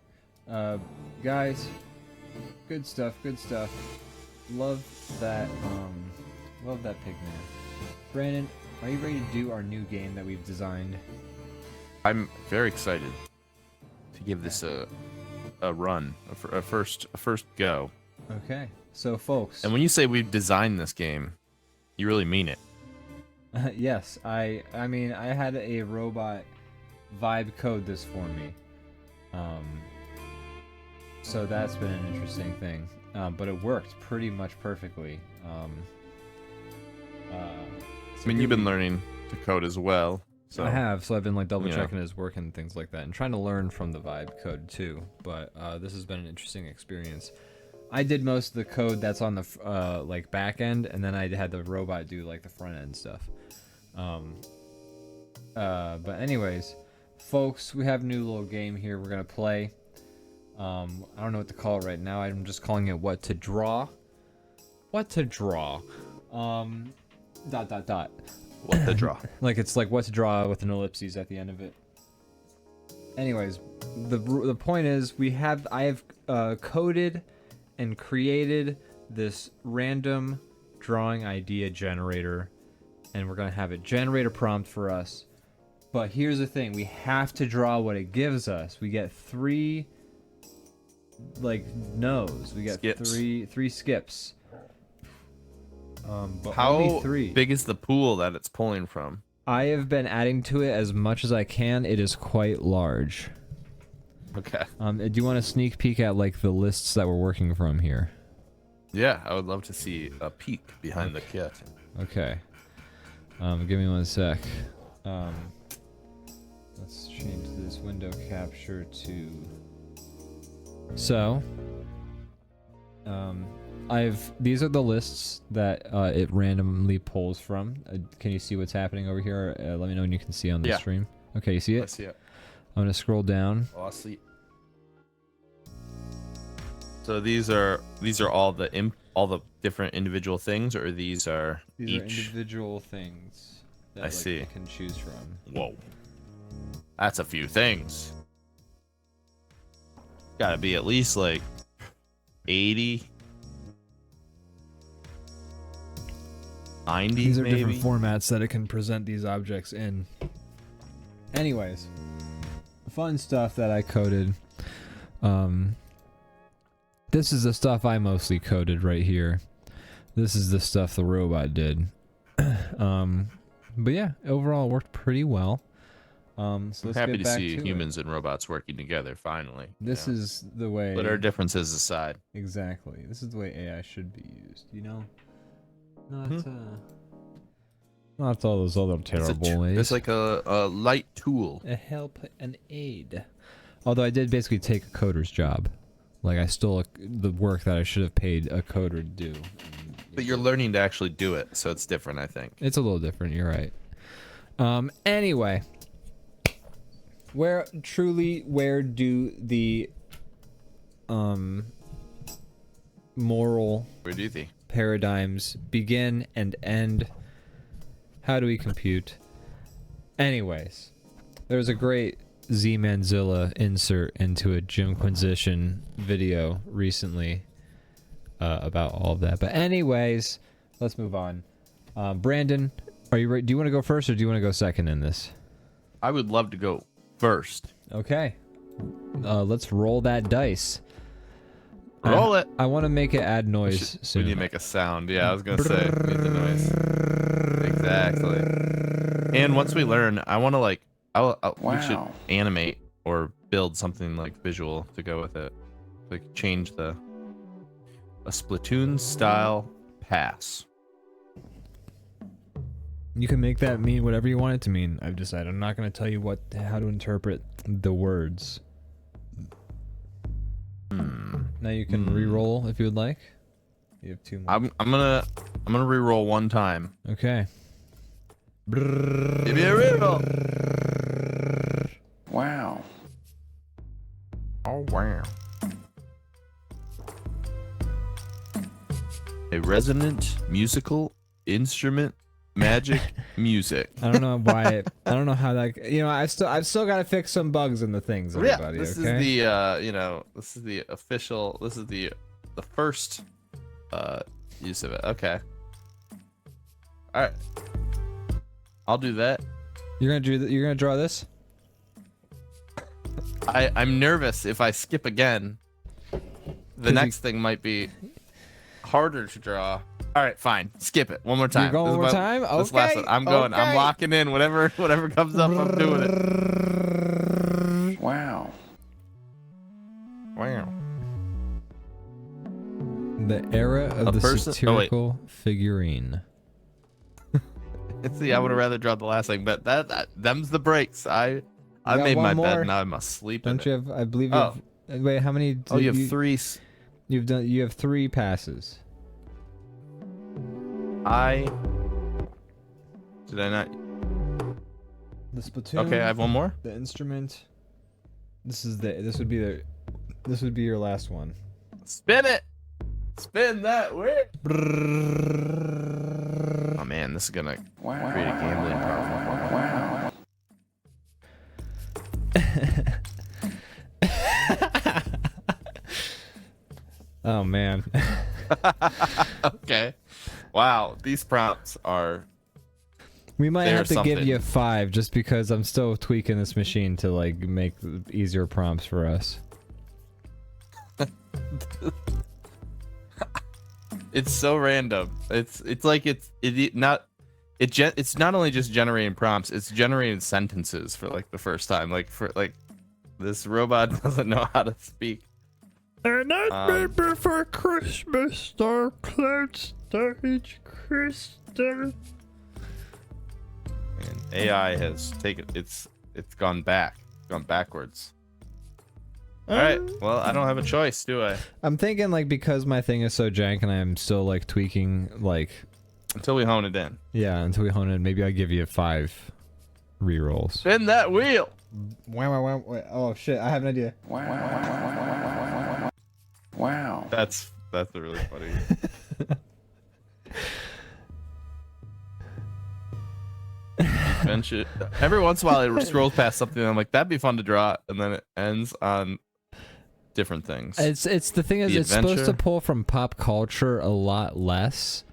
Guys, good stuff, good stuff. Love that pig man. Brandon, are you ready to do our new game that we've designed? I'm very excited to give this a run, a first go. Okay, so folks. And when you say we've designed this game, you really mean it. Yes, I mean, I had a robot vibe code this for me. So that's been an interesting thing. But it worked pretty much perfectly. I mean, you've been learning to code as well. So I have, so I've been like double you know. checking his work and things like that, and trying to learn from the vibe code too. But this has been an interesting experience. I did most of the code that's on the like back end, and then I had the robot do like the front end stuff. But anyways, folks, we have a new little game here we're gonna play. I don't know what to call it right now. I'm just calling it what to draw. What to draw. Dot dot dot. What the draw? Like it's like what to draw with an ellipses at the end of it. Anyways, the point is I have coded and created this random drawing idea generator, and we're gonna have it generate a prompt for us. But here's the thing: we have to draw what it gives us. We get 3 like no's. We get Skips. three skips. But How only 3. big is the pool that it's pulling from? I have been adding to it as much as I can. It is quite large. Okay. Do you want to sneak peek at like the lists that we're working from here? Yeah, I would love to see a peek behind the kit. Okay. Give me 1 sec. Let's change this window capture to. So. These are the lists that it randomly pulls from. Can you see what's happening over here? Let me know when you can see on the stream. Okay, you see it? I see it. I'm gonna scroll down. Oh, I see. So these are all the different individual things, or these are These are each? individual things that I see. I can choose from. Whoa, that's a few things. Gotta be at least like 80. 90 These are maybe? different formats that it can present these objects in. Anyways, fun stuff that I coded. This is the stuff I mostly coded right here. This is the stuff the robot did. But yeah, overall it worked pretty well. So I'm let's happy get to back see to it. humans and robots working together finally. This is the way. Put our differences aside. Exactly. This is the way AI should be used. You know, not not all those other terrible ways. It's like a light tool. A help, an aid. Although I did basically take a coder's job. Like I stole the work that I should have paid a coder to do. But you're learning to actually do it, so it's different, I think. It's a little different. You're right. Anyway, where do the moral paradigms begin and end? How do we compute? Anyways, there's a great Z-Manzilla insert into a Jim Quinzition video recently about all of that. But anyways, let's move on. Brandon, are you ready? Do you want to go first or do you want to go second in this? I would love to go first. Okay. Let's roll that dice. Roll it. I want to make it add noise soon. We need to make a sound. Yeah, I was going to say. Need the noise. Exactly. And once we learn, I want to like, we should animate or build something like visual to go with it. Like change a Splatoon style pass. You can make that mean whatever you want it to mean. I've decided I'm not going to tell you how to interpret the words. Now you can re-roll if you would like. You have 2 more. I'm gonna re-roll one time. Okay. Give me a re-roll. Wow. Oh wow. A resonant musical instrument magic music. I don't know why. I don't know how that. You know, I've still got to fix some bugs in the things. Everybody, this okay? is the this is the official. This is the first use of it. Okay. All right. I'll do that. You're gonna draw this. I'm nervous if I skip again. The next thing might be harder to draw. All right, fine. Skip it. One more time. You're going one more time? This last one. I'm going. Okay. I'm locking in. Whatever comes up, I'm doing it. Wow. Wow. The era of the satirical figurine. See, I would have rather drawn the last thing, but them's the breaks. I made my bed. Now I must sleep. Don't you have? I believe. You Oh. have, wait, how many? You have 3. You have 3 passes. Did I not? The Splatoon. Okay, I have one more. The instrument. This would be your last one. Spin it. Spin that wheel. Oh man, this is gonna create a gambling problem. Wow. Oh man. Okay. Wow, these prompts are. We might have to give something. you 5 just because I'm still tweaking this machine to like make easier prompts for us. It's so random. It's not only just generating prompts, it's generating sentences for like the first time. Like this robot doesn't know how to speak. And I remember for Christmas, Star Cloud Storage Crystal. And AI has taken it's gone backwards. All right. Well, I don't have a choice, do I? I'm thinking like because my thing is so jank and I'm still like tweaking like Until we hone it in. yeah until we hone it. Maybe I'll give you 5 rerolls. Spin that wheel. Wow. Oh shit! I have an idea. Wow. That's really funny. Every once in a while, it scrolls past something. And I'm like, that'd be fun to draw, and then it ends on different things. It's the thing is The it's supposed to adventure. pull from pop culture a lot less.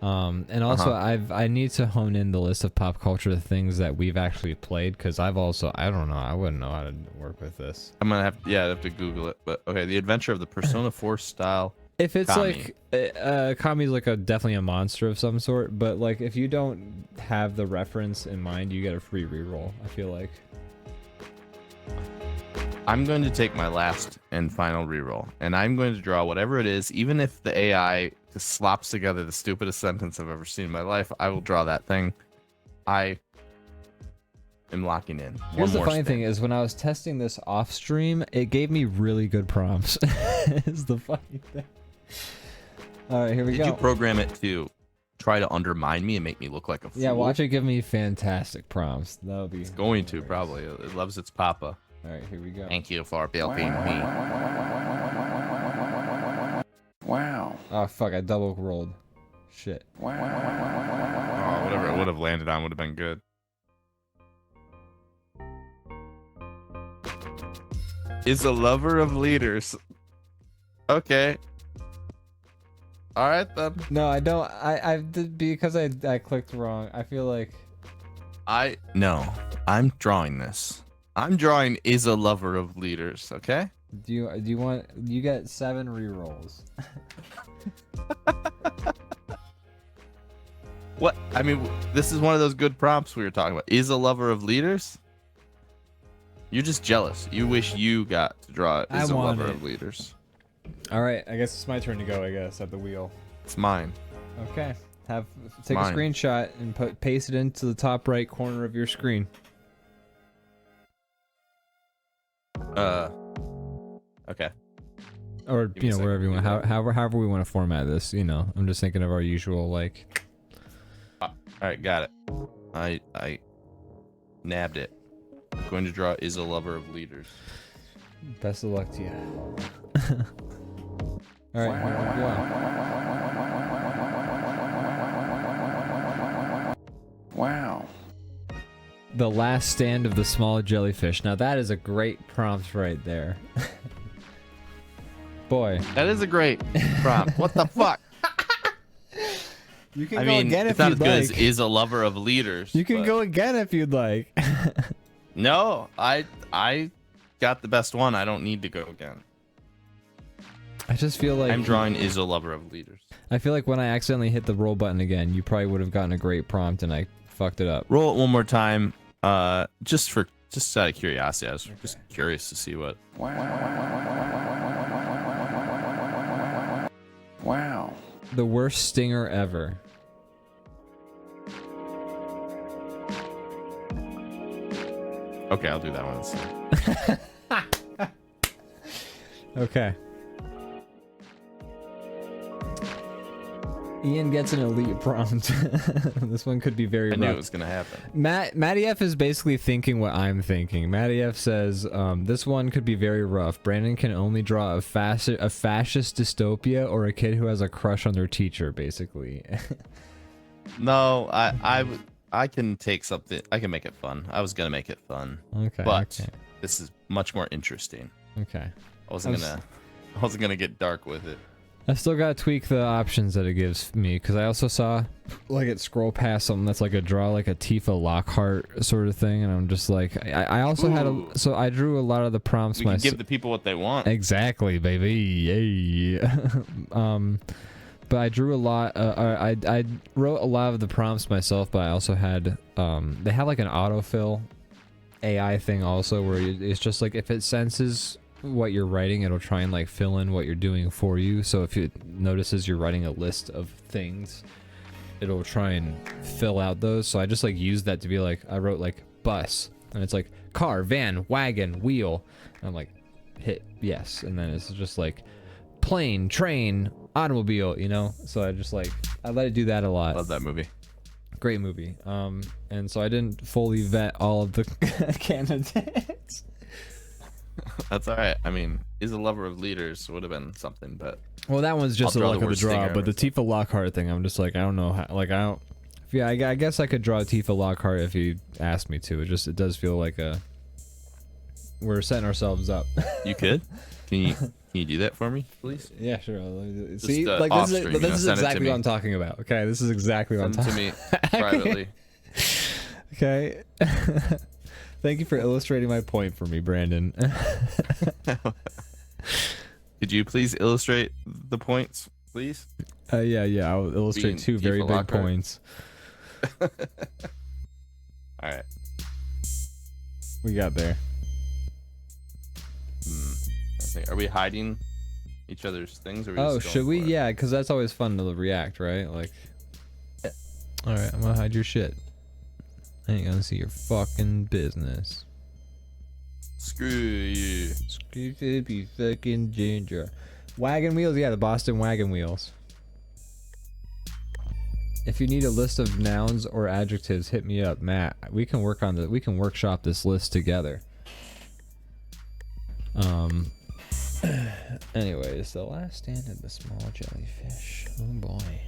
And also I need to hone in the list of pop culture things that we've actually played because I don't know, I wouldn't know how to work with this. I'm gonna have to Google it. But okay, the adventure of the Persona 4 style. If it's Kami. like Kami's like definitely a monster of some sort, but like if you don't have the reference in mind, you get a free reroll. I feel like. I'm going to take my last and final reroll, and I'm going to draw whatever it is, even if the AI just slops together the stupidest sentence I've ever seen in my life. I will draw that thing. I am locking in. Here's the funny thing is when I was testing this off stream, it gave me really good prompts. Is the funny thing. All right, here we go. Did you program it to try to undermine me and make me look like a fool? Yeah, watch it give me fantastic prompts. That'll be. It's going to probably. It loves its papa. All right, here we go. Thank you for helping me. Wow. Oh fuck! I double rolled. Shit. Oh, whatever it would have landed on would have been good. Is a lover of leaders. Okay. All right then. No, I don't. I did because I clicked wrong. I feel like. No. I'm drawing this. I'm drawing is a lover of leaders. Okay. Do you want? You get 7 rerolls. What? I mean, this is one of those good prompts we were talking about. Is a lover of leaders? You're just jealous. You wish you got to draw it as a lover of leaders. All right, I guess it's my turn to go. I guess at the wheel. It's mine. Okay. Take a screenshot and paste it into the top right corner of your screen. Okay. Or wherever you want. However we want to format this. I'm just thinking of our usual like. All right, got it. I nabbed it. I'm going to draw is a lover of leaders. Best of luck to you. All right, here we go. Wow. The last stand of the small jellyfish. Now that is a great prompt right there. Boy. That is a great prompt. What the fuck? You can go again if you'd like. It's not you'd as good like. as is a lover of leaders. You can go again if you'd like. No, I got the best one. I don't need to go again. I just feel like I'm drawing is a lover of leaders. I feel like when I accidentally hit the roll button again, you probably would have gotten a great prompt and I fucked it up. Roll it one more time. Just out of curiosity. I was just curious to see what. Wow. The worst stinger ever. Okay, I'll do that one instead. Okay. Ian gets an elite prompt. This one could be very rough. I knew it was gonna happen. Matty F is basically thinking what I'm thinking. Matty F says, this one could be very rough. Brandon can only draw a fascist dystopia or a kid who has a crush on their teacher, basically. No, I can take something. I can make it fun. I was gonna make it fun. Okay. But okay. this is much more interesting. Okay. I wasn't gonna get dark with it. I still gotta tweak the options that it gives me because I also saw like it scroll past something that's like a draw like a Tifa Lockhart sort of thing, and I'm just like I also had so I drew a lot of the prompts myself. Give the people what they want. Exactly, baby. Yay. But I drew a lot. I wrote a lot of the prompts myself, but I also had they have like an autofill AI thing also where it's just like if it senses what you're writing, it'll try and like fill in what you're doing for you. So if it notices you're writing a list of things, it'll try and fill out those. So I just like used that to be like, I wrote like bus, and it's like car, van, wagon, wheel, and I'm like hit yes, and then it's just like plane, train, automobile, so I just like I let it do that a lot. Love that movie. Great movie. And so I didn't fully vet all of the candidates. That's all right. I mean, is a lover of leaders would have been something, but well, that one's just a luck of the draw. stinger. But the Tifa Lockhart thing, I'm just like I don't know how. Like I don't. Yeah, I guess I could draw Tifa Lockhart if you asked me to. It does feel like we're setting ourselves up. You could. Can you do that for me, please? Yeah, sure. Just, See, like this is exactly what I'm talking about. Okay, this is exactly what I'm talking. Send it to me privately. Okay. Thank you for illustrating my point for me, Brandon. Could you please illustrate the points, please? Yeah. I'll illustrate two very big points. All right. We got there. Are we hiding each other's things? Or are we Oh, just should going we? for it? Yeah, because that's always fun to react, right? Like, Yeah. all right, I'm gonna hide your shit. I ain't gonna see your fucking business. Screw you. Screw you, fucking ginger. Wagon wheels, yeah, the Boston wagon wheels. If you need a list of nouns or adjectives, hit me up, Matt. We can work on the. We can workshop this list together. Anyways, the last stand of the small jellyfish. Oh boy.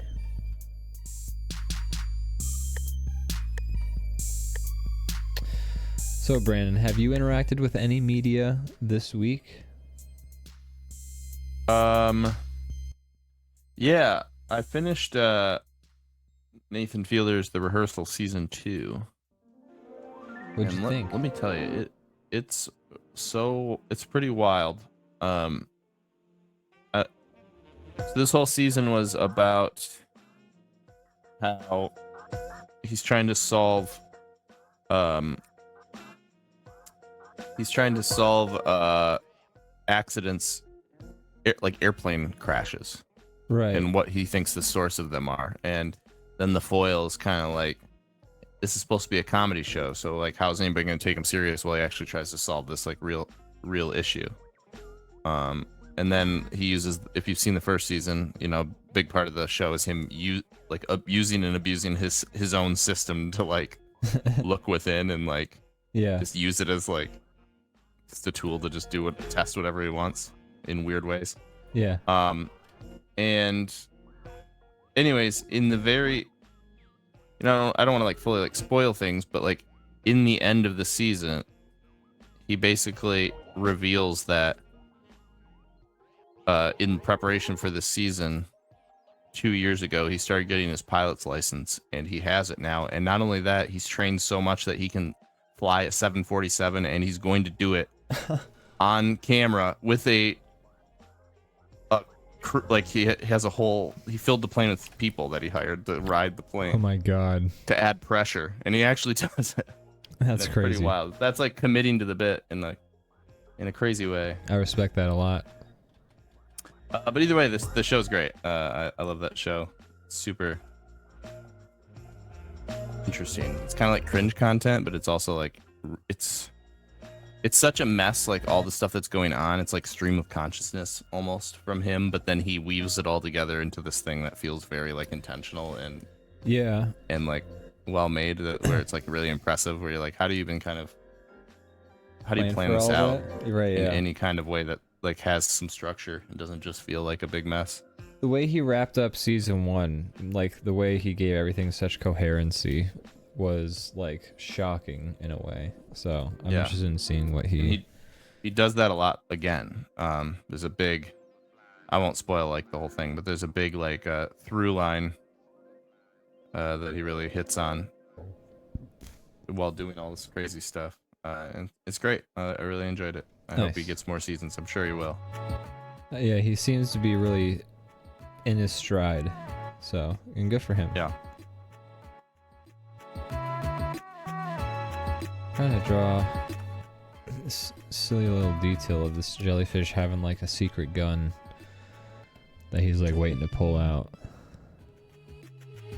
So Brandon, have you interacted with any media this week? Yeah, I finished Nathan Fielder's The Rehearsal Season 2. What'd you think? Let me tell you, it's pretty wild. So this whole season was about how he's trying to solve accidents, like airplane crashes, Right. and what he thinks the source of them are. And then the foil is kind of like, this is supposed to be a comedy show, so like, how's anybody going to take him serious while he actually tries to solve this like real issue? And then he uses, if you've seen the first season, you know, big part of the show is him using and abusing his own system to like look within and like just use it as like just a tool to just test whatever he wants in weird ways. Yeah. And anyways, in the very, you know, I don't want to like fully like spoil things, but like in the end of the season, he basically reveals that in preparation for this season 2 years ago, he started getting his pilot's license, and he has it now. And not only that, he's trained so much that he can fly a 747, and he's going to do it on camera with like he filled the plane with people that he hired to ride the plane. Oh my god. To add pressure, and he actually does it. That's crazy. Pretty wild. That's like committing to the bit in a crazy way. I respect that a lot. But either way, the show's great. I love that show. It's super interesting. It's kind of like cringe content, but it's also like it's such a mess. Like all the stuff that's going on, it's like stream of consciousness almost from him. But then he weaves it all together into this thing that feels very like intentional and like well made. Where it's like really impressive. Where you're like, how do you plan this out in any kind of way that like has some structure and doesn't just feel like a big mess? The way he wrapped up season 1, like the way he gave everything such coherency, was like shocking in a way. So I'm interested in seeing what he does that a lot again. There's a big, I won't spoil like the whole thing, but there's a big like through line that he really hits on while doing all this crazy stuff. And it's great. I really enjoyed it. I hope he gets more seasons. I'm sure he will. Yeah, he seems to be really in his stride. So, and good for him. Yeah. Trying to draw this silly little detail of this jellyfish having like a secret gun that he's like waiting to pull out.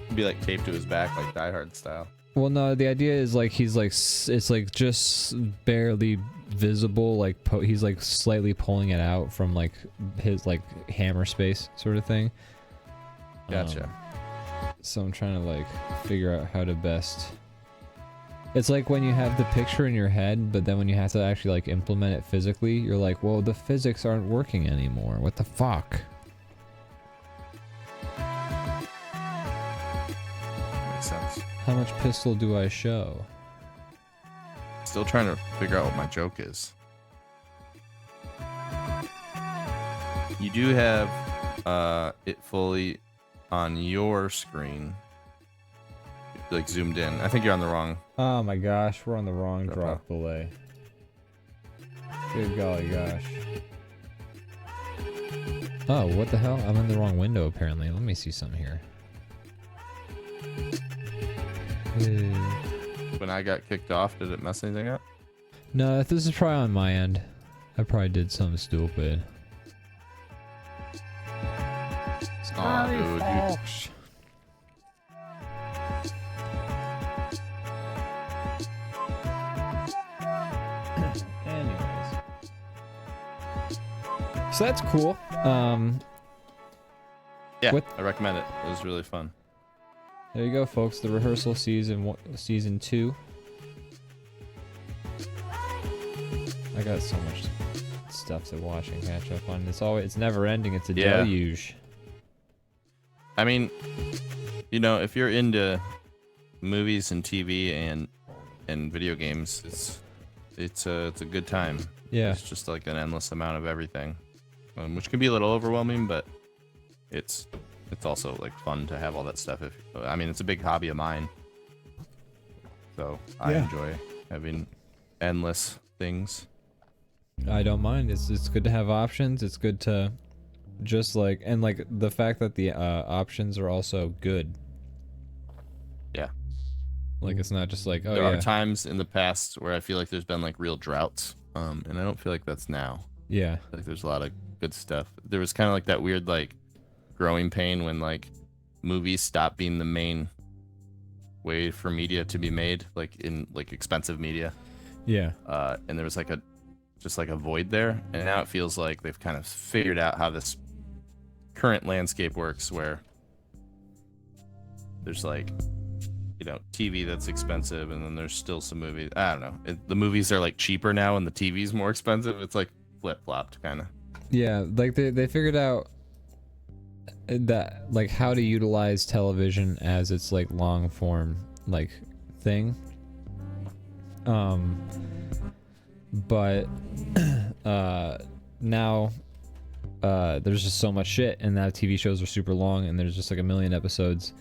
It'd be like taped to his back, like Die Hard style. Well, no, the idea is like he's like it's like just barely visible, like he's like slightly pulling it out from like his like hammer space sort of thing. Gotcha. So I'm trying to like figure out how to best. It's like when you have the picture in your head, but then when you have to actually like implement it physically, you're like, well, the physics aren't working anymore. What the fuck? Makes sense. How much pistol do I show? Still trying to figure out what my joke is. You do have it fully on your screen, like zoomed in. I think you're on the wrong. Oh my gosh, we're on the wrong drop delay. Good golly gosh. Oh, what the hell? I'm in the wrong window apparently. Let me see something here. When I got kicked off, did it mess anything up? No, this is probably on my end. I probably did something stupid. Oh, dude. Anyways. So that's cool. Yeah, What- I recommend it. It was really fun. There you go, folks. The rehearsal season 2. I got so much stuff to watch and catch up on. It's never ending. It's a deluge. I mean, you know, if you're into movies and TV and video games, it's a good time. Yeah. It's just like an endless amount of everything, which can be a little overwhelming, but it's also like fun to have all that stuff. I mean, it's a big hobby of mine, so I enjoy having endless things. I don't mind. It's good to have options. It's good to just like, and like the fact that the options are also good. Yeah. Like it's not just like, oh There yeah. are times in the past where I feel like there's been like real droughts, and I don't feel like that's now. Yeah. Like there's a lot of good stuff. There was kind of like that weird like growing pain when like movies stopped being the main way for media to be made, like in like expensive media. Yeah. And there was like a void there, and now it feels like they've kind of figured out how this current landscape works, where there's like, you know, TV that's expensive, and then there's still some movies. I don't know. The movies are like cheaper now, and the TV's more expensive. It's like flip-flopped kind of. Yeah, like they figured out that like how to utilize television as its like long form like thing. But now there's just so much shit, and now TV shows are super long, and there's just like a million episodes.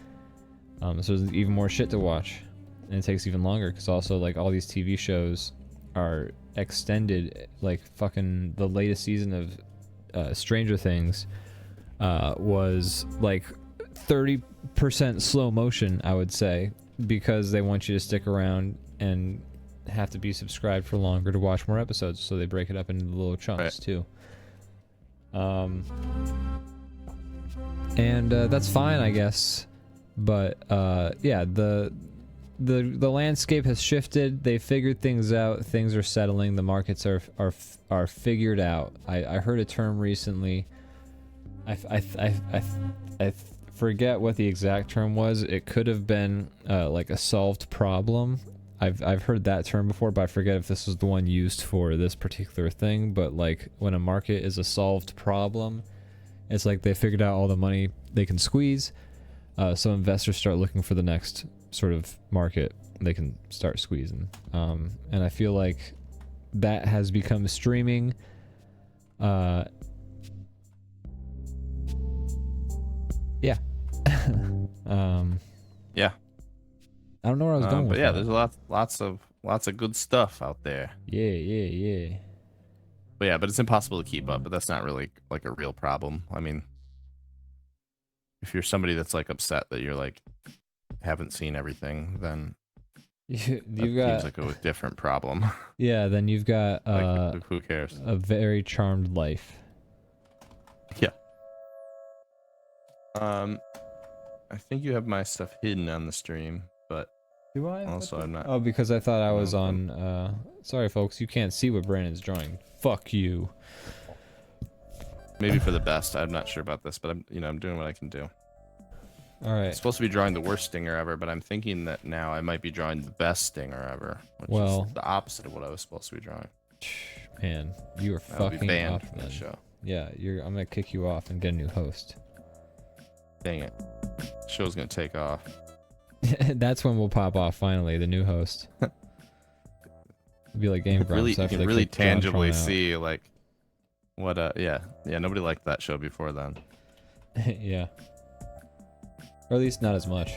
So there's even more shit to watch, and it takes even longer because also like all these TV shows are extended. Like fucking the latest season of Stranger Things was like 30% slow motion, I would say, because they want you to stick around and have to be subscribed for longer to watch more episodes, so they break it up into little chunks too. And that's fine, I guess. But yeah, the landscape has shifted. They figured things out. Things are settling. The markets are figured out. I heard a term recently. I forget what the exact term was. It could have been like a solved problem. I've heard that term before, but I forget if this was the one used for this particular thing. But like when a market is a solved problem, it's like they figured out all the money they can squeeze. So investors start looking for the next sort of market they can start squeezing. And I feel like that has become streaming. Yeah. Yeah. I don't know where I was going with but yeah, that. there's lots of good stuff out there. Yeah. But yeah, but it's impossible to keep up. But that's not really like a real problem. I mean, if you're somebody that's like upset that you're like haven't seen everything, then You've that got seems like a different problem. yeah. Then you've got Like, who cares? a very charmed life. Yeah. I think you have my stuff hidden on the stream, but Do I? also I'm not. Oh, because I thought I was on. Sorry, folks, you can't see what Brandon's drawing. Fuck you. Maybe for the best. I'm not sure about this, but I'm doing what I can do. All I'm right. supposed to be drawing the worst stinger ever, but I'm thinking that now I might be drawing the best stinger ever, which Well, is the opposite of what I was supposed to be drawing. Man, you are I'll be fucking banned off from the then. show. Yeah, I'm gonna kick you off and get a new host. Dang it. Show's gonna take off. That's when we'll pop off finally, the new host. It'll be like Game Grumps You after can they really kick John tangibly Tron out. see like what yeah, nobody liked that show before then. Yeah. Or at least not as much.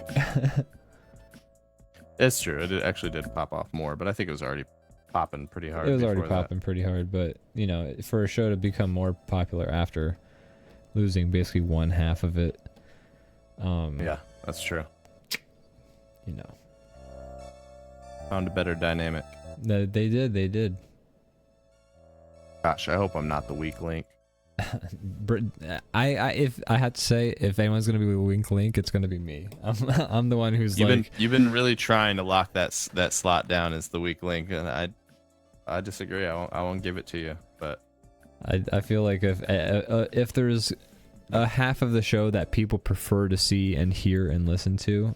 It's true. It actually did pop off more, but I think it was already popping pretty hard. It was already before that. popping pretty hard, but for a show to become more popular after losing basically one half of it. Yeah, that's true. Found a better dynamic. They did. Gosh, I hope I'm not the weak link. If I had to say, if anyone's gonna be a weak link, it's gonna be me. I'm the one who's you've been really trying to lock that slot down as the weak link, and I disagree. I won't give it to you, but I feel like if there's a half of the show that people prefer to see and hear and listen to,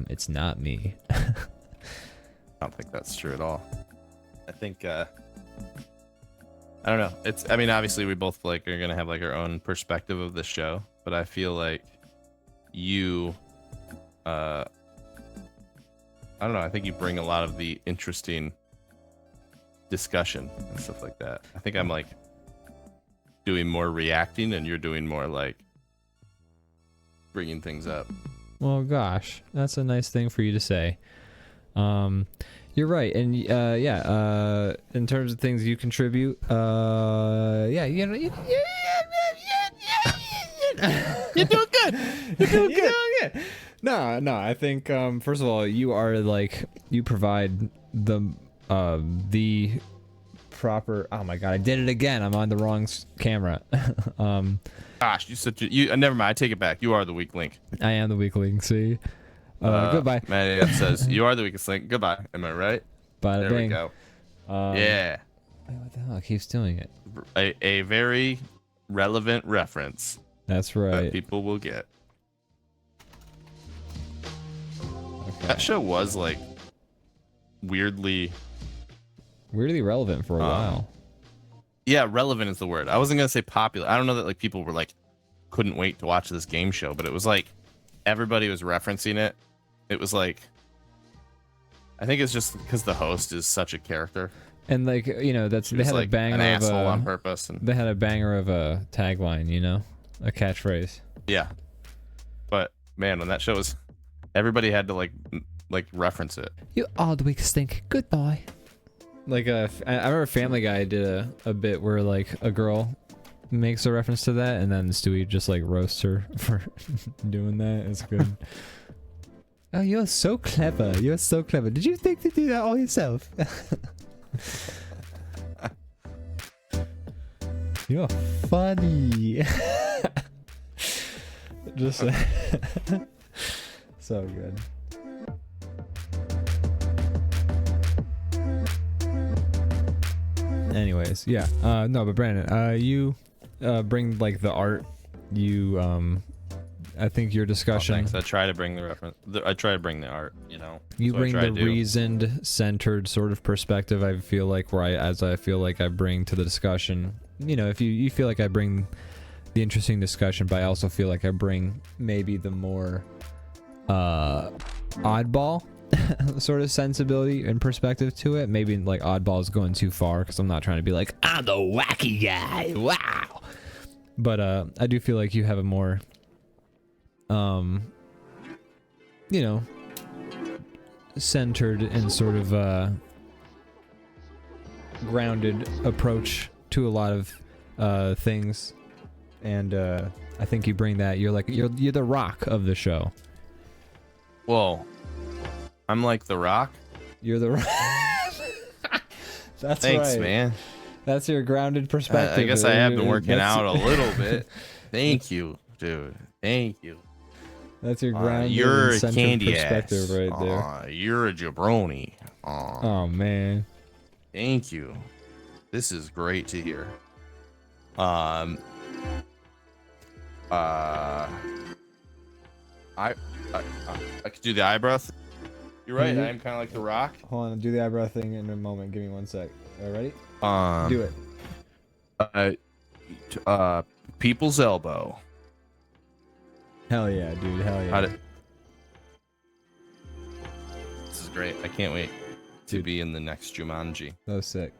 it's not me. I don't think that's true at all. I think I don't know. I mean, obviously we both like are gonna have like our own perspective of the show, but I feel like you, I don't know. I think you bring a lot of the interesting discussion and stuff like that. I think I'm like doing more reacting, and you're doing more like bringing things up. Well, gosh, that's a nice thing for you to say. You're right, and yeah, in terms of things you contribute, yeah, you know, you're doing good. You're doing good. No, I think first of all, you are like, you provide the proper. Oh my god, I did it again. I'm on the wrong camera. Gosh, never mind. I take it back. You are the weak link. I am the weak link. See. Goodbye. Man says you are the weakest link. Goodbye. Am I right? Bada there bing. we go. Yeah. Wait, what the hell? It keeps doing it. A very relevant reference. That's right. That people will get. Okay. That show was like weirdly relevant for a while. Yeah, relevant is the word. I wasn't gonna say popular. I don't know that like people were like couldn't wait to watch this game show, but it was like everybody was referencing it. It was like, I think it's just because the host is such a character, and like, you know, they had like a banger an of asshole on purpose, and they had a banger of a tagline, you know, a catchphrase. Yeah, but man, when that show was, everybody had to like reference it. You are the weakest link. Goodbye. Like I remember Family Guy did a bit where like a girl makes a reference to that, and then Stewie just like roasts her for doing that. It's good. Oh, you're so clever. You're so clever. Did you think to do that all yourself? You're funny. Just so good. Anyways, yeah. No, but Brandon, you bring like the art. You I think your discussion. Oh, thanks. I try to bring the reference. I try to bring the art. You know. You bring the reasoned, centered sort of perspective. I feel like I feel like I bring to the discussion. You know, if you feel like I bring the interesting discussion, but I also feel like I bring maybe the more oddball sort of sensibility and perspective to it. Maybe like oddball is going too far because I'm not trying to be like, I'm the wacky guy. Wow. But I do feel like you have a more you know, centered and sort of grounded approach to a lot of things, and I think you bring that. You're like you're the Rock of the show. Whoa, I'm like the Rock. You're the Rock. That's Thanks, right, man. That's your grounded perspective. I guess I have been working out a little bit. Thank you, dude. Thank you. That's your grounded you're and a centered candy perspective ass. right there. You're a jabroni. Oh man. Thank you. This is great to hear. I could do the eyebrow. You're right. I am kind of like the Rock. Hold on, do the eyebrow thing in a moment. Give me 1 sec. All ready? Do it. People's elbow. Hell yeah, dude. Hell yeah. This is great. I can't wait to be in the next Jumanji. So sick.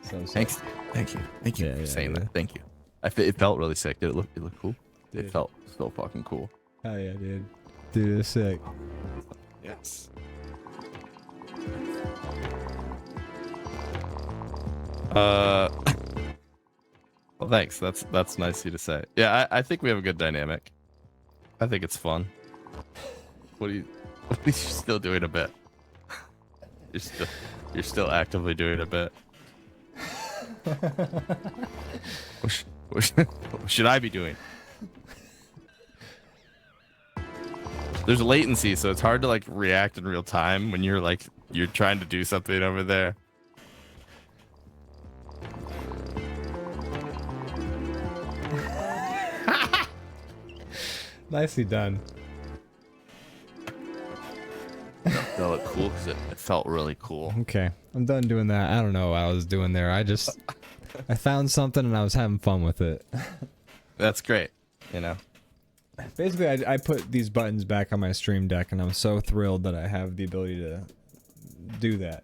So sick. Thanks. Thank you. Thank you for saying that. Thank you. It felt really sick. Did it look? It looked cool. Dude. It felt so fucking cool. Hell yeah, dude. Dude, it's sick. Yes. Well, thanks. That's nice of you to say. Yeah, I think we have a good dynamic. I think it's fun. What are you still doing a bit? You're still actively doing a bit. What should I be doing? There's latency, so it's hard to like react in real time when you're trying to do something over there. Nicely done. That looked cool because it felt really cool. Okay, I'm done doing that. I don't know what I was doing there. I found something and I was having fun with it. That's great, you know. Basically, I put these buttons back on my stream deck, and I'm so thrilled that I have the ability to do that,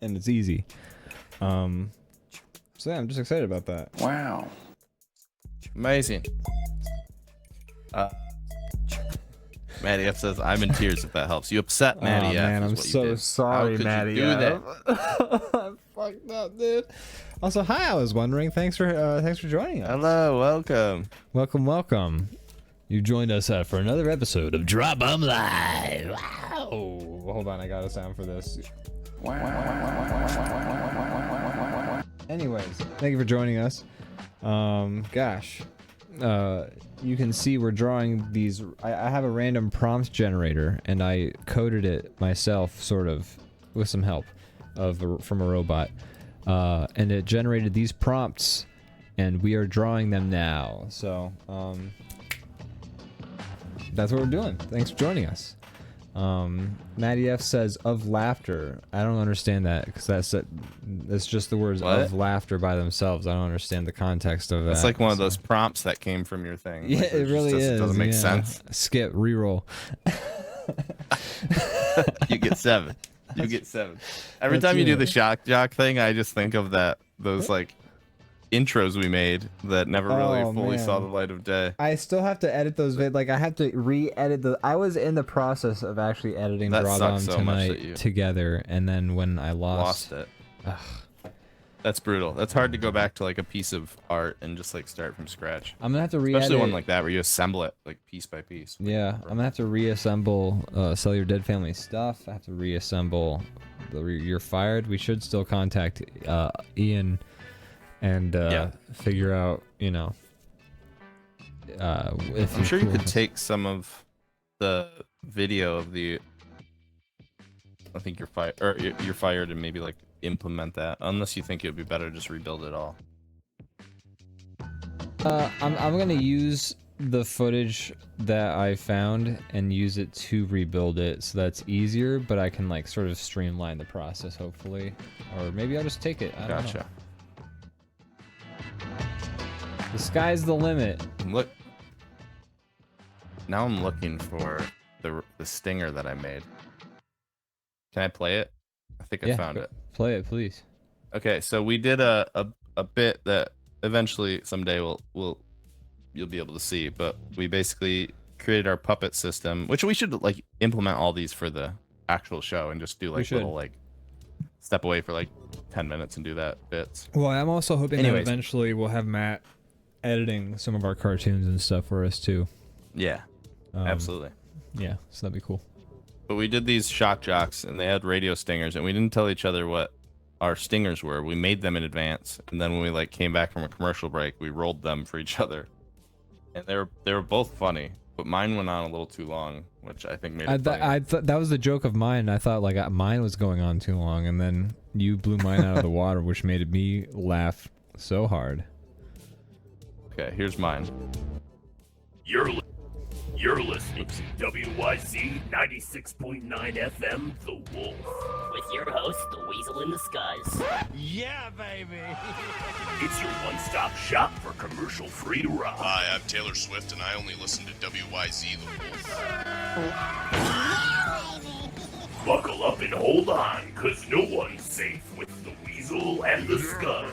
and it's easy. So yeah, I'm just excited about that. Wow. Amazing. Maddie F says, "I'm in tears if that helps." You upset Maddie F. Man, I'm so sorry, Maddie. Do that? I fucked up, dude. Also, hi. I was wondering. Thanks for joining us. Hello, welcome. Welcome. You joined us for another episode of DrawBomb Live. Wow. Hold on, I got a sound for this. Anyways, thank you for joining us. Gosh. You can see we're drawing these. I have a random prompt generator, and I coded it myself, sort of, with some help from a robot. And it generated these prompts, and we are drawing them now. So, that's what we're doing. Thanks for joining us. Maddie F says of laughter. I don't understand that because that's just the words of laughter by themselves. I don't understand the context of that. It's like one of those prompts that came from your thing. Yeah, like, it really is. Doesn't make sense. Skip, reroll. You get 7. You get 7. Every time you do the shock jock thing, I just think of those like intros we made that never really fully saw the light of day. I still have to edit those I have to re-edit I was in the process of actually editing DrawBomb tonight together, and then when I lost it. That's brutal. That's hard to go back to like a piece of art and just like start from scratch. I'm gonna have to re-edit. Especially one like that where you assemble it like piece by piece. Yeah, I'm gonna have to reassemble Sell Your Dead Family stuff. I have to reassemble You're Fired. We should still contact Ian and figure out, you know, if I'm sure you could take some of the video of the I think You're Fired and maybe like implement that, unless you think it would be better to just rebuild it all. I'm gonna use the footage that I found and use it to rebuild it, so that's easier, but I can like sort of streamline the process hopefully, or maybe I'll just take it. I don't know. The sky's the limit. Look. Now I'm looking for the stinger that I made. Can I play it? I think I found it. Play it, please. Okay, so we did a bit that eventually someday you'll be able to see, but we basically created our puppet system, which we should like implement all these for the actual show and just do like little like step away for like 10 minutes and do that bits. Well, I'm also hoping that eventually we'll have Matt editing some of our cartoons and stuff for us too. Yeah, absolutely. Yeah, so that'd be cool. But we did these shock jocks, and they had radio stingers, and we didn't tell each other what our stingers were. We made them in advance, and then when we like came back from a commercial break, we rolled them for each other, and they were both funny. But mine went on a little too long, which I think made it funny. I thought that was the joke of mine. I thought like mine was going on too long, and then you blew mine out of the water, which made me laugh so hard. Okay, here's mine. You're listening to WYZ 96.9 FM, The Wolf. With your host, the Weasel in Disguise. Yeah, baby! It's your one-stop shop for commercial-free rock. Hi, I'm Taylor Swift, and I only listen to WYZ, The Wolf. Buckle up and hold on, because no one's safe with the Weasel and the Scuzz.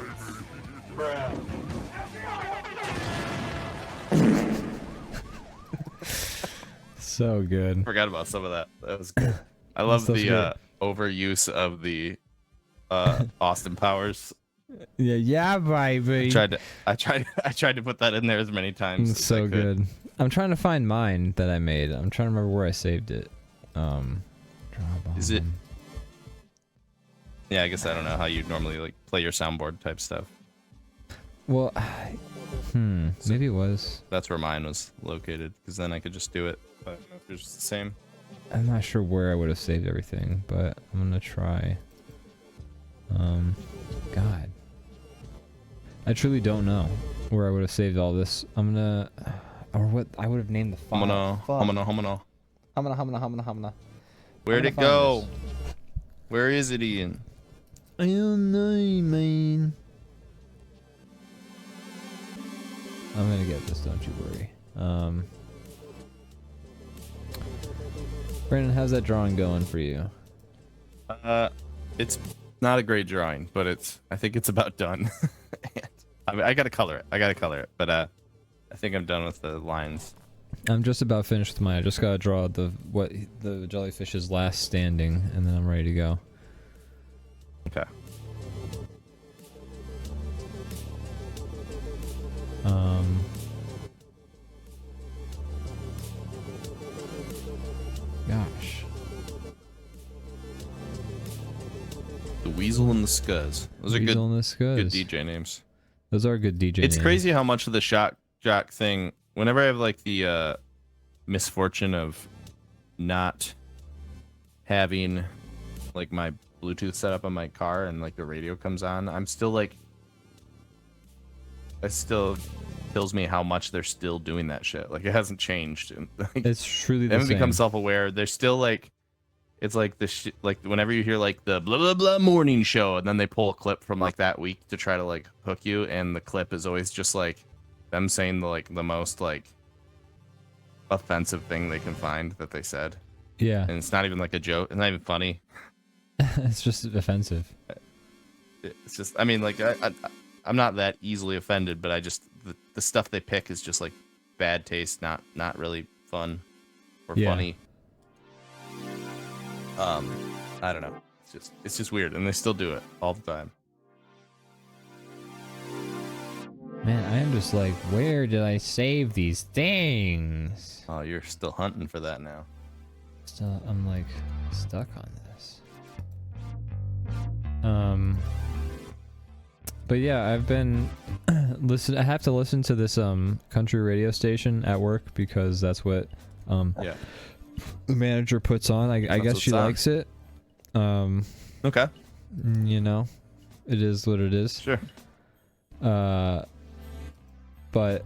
So good. Forgot about some of that. That was good. I love the overuse of the Austin Powers. Yeah, baby. I tried to put that in there as many times. It's so good. I'm trying to find mine that I made. I'm trying to remember where I saved it. Is it? Yeah, I guess I don't know how you normally like play your soundboard type stuff. Well, maybe it was. That's where mine was located, because then I could just do it. But I don't know if it's the same. I'm not sure where I would have saved everything, but I'm gonna try. God. I truly don't know where I would have saved all this. I'm gonna, or what I would have named the file. Homino. Humana. Where'd it go? Where is it, Ian? I don't know, man. I'm gonna get this, don't you worry. Brandon, how's that drawing going for you? It's not a great drawing, but I think it's about done. I mean, I gotta color it, but I think I'm done with the lines. I'm just about finished with mine. I just gotta draw the jellyfish's last standing, and then I'm ready to go. Okay. Gosh. The Weasel and the Scuzz. Those are Weasel and the good Scuzz. DJ names. Those are good DJ names. It's crazy how much of the shock jock thing. Whenever I have like the misfortune of not having like my Bluetooth set up on my car and like the radio comes on, I'm still like, it still kills me how much they're still doing that shit. Like it hasn't changed. And, like, It's truly they the haven't same. become self-aware. They're still like, it's like the shit. Like whenever you hear like the blah blah blah morning show, and then they pull a clip from like that week to try to like hook you, and the clip is always just like them saying the most like offensive thing they can find that they said. Yeah. And it's not even like a joke. It's not even funny. It's just offensive. It's just, I mean, like I'm not that easily offended, but I just the stuff they pick is just like bad taste, not really fun or funny. I don't know. It's just weird, and they still do it all the time. Man, I am just like, where did I save these things? Oh, you're still hunting for that now. Still, I'm like stuck on this. But yeah, I've been I have to listen to this country radio station at work because that's what Yeah. the manager puts on. I guess what's she on. likes it. Okay. You know, it is what it is. Sure. But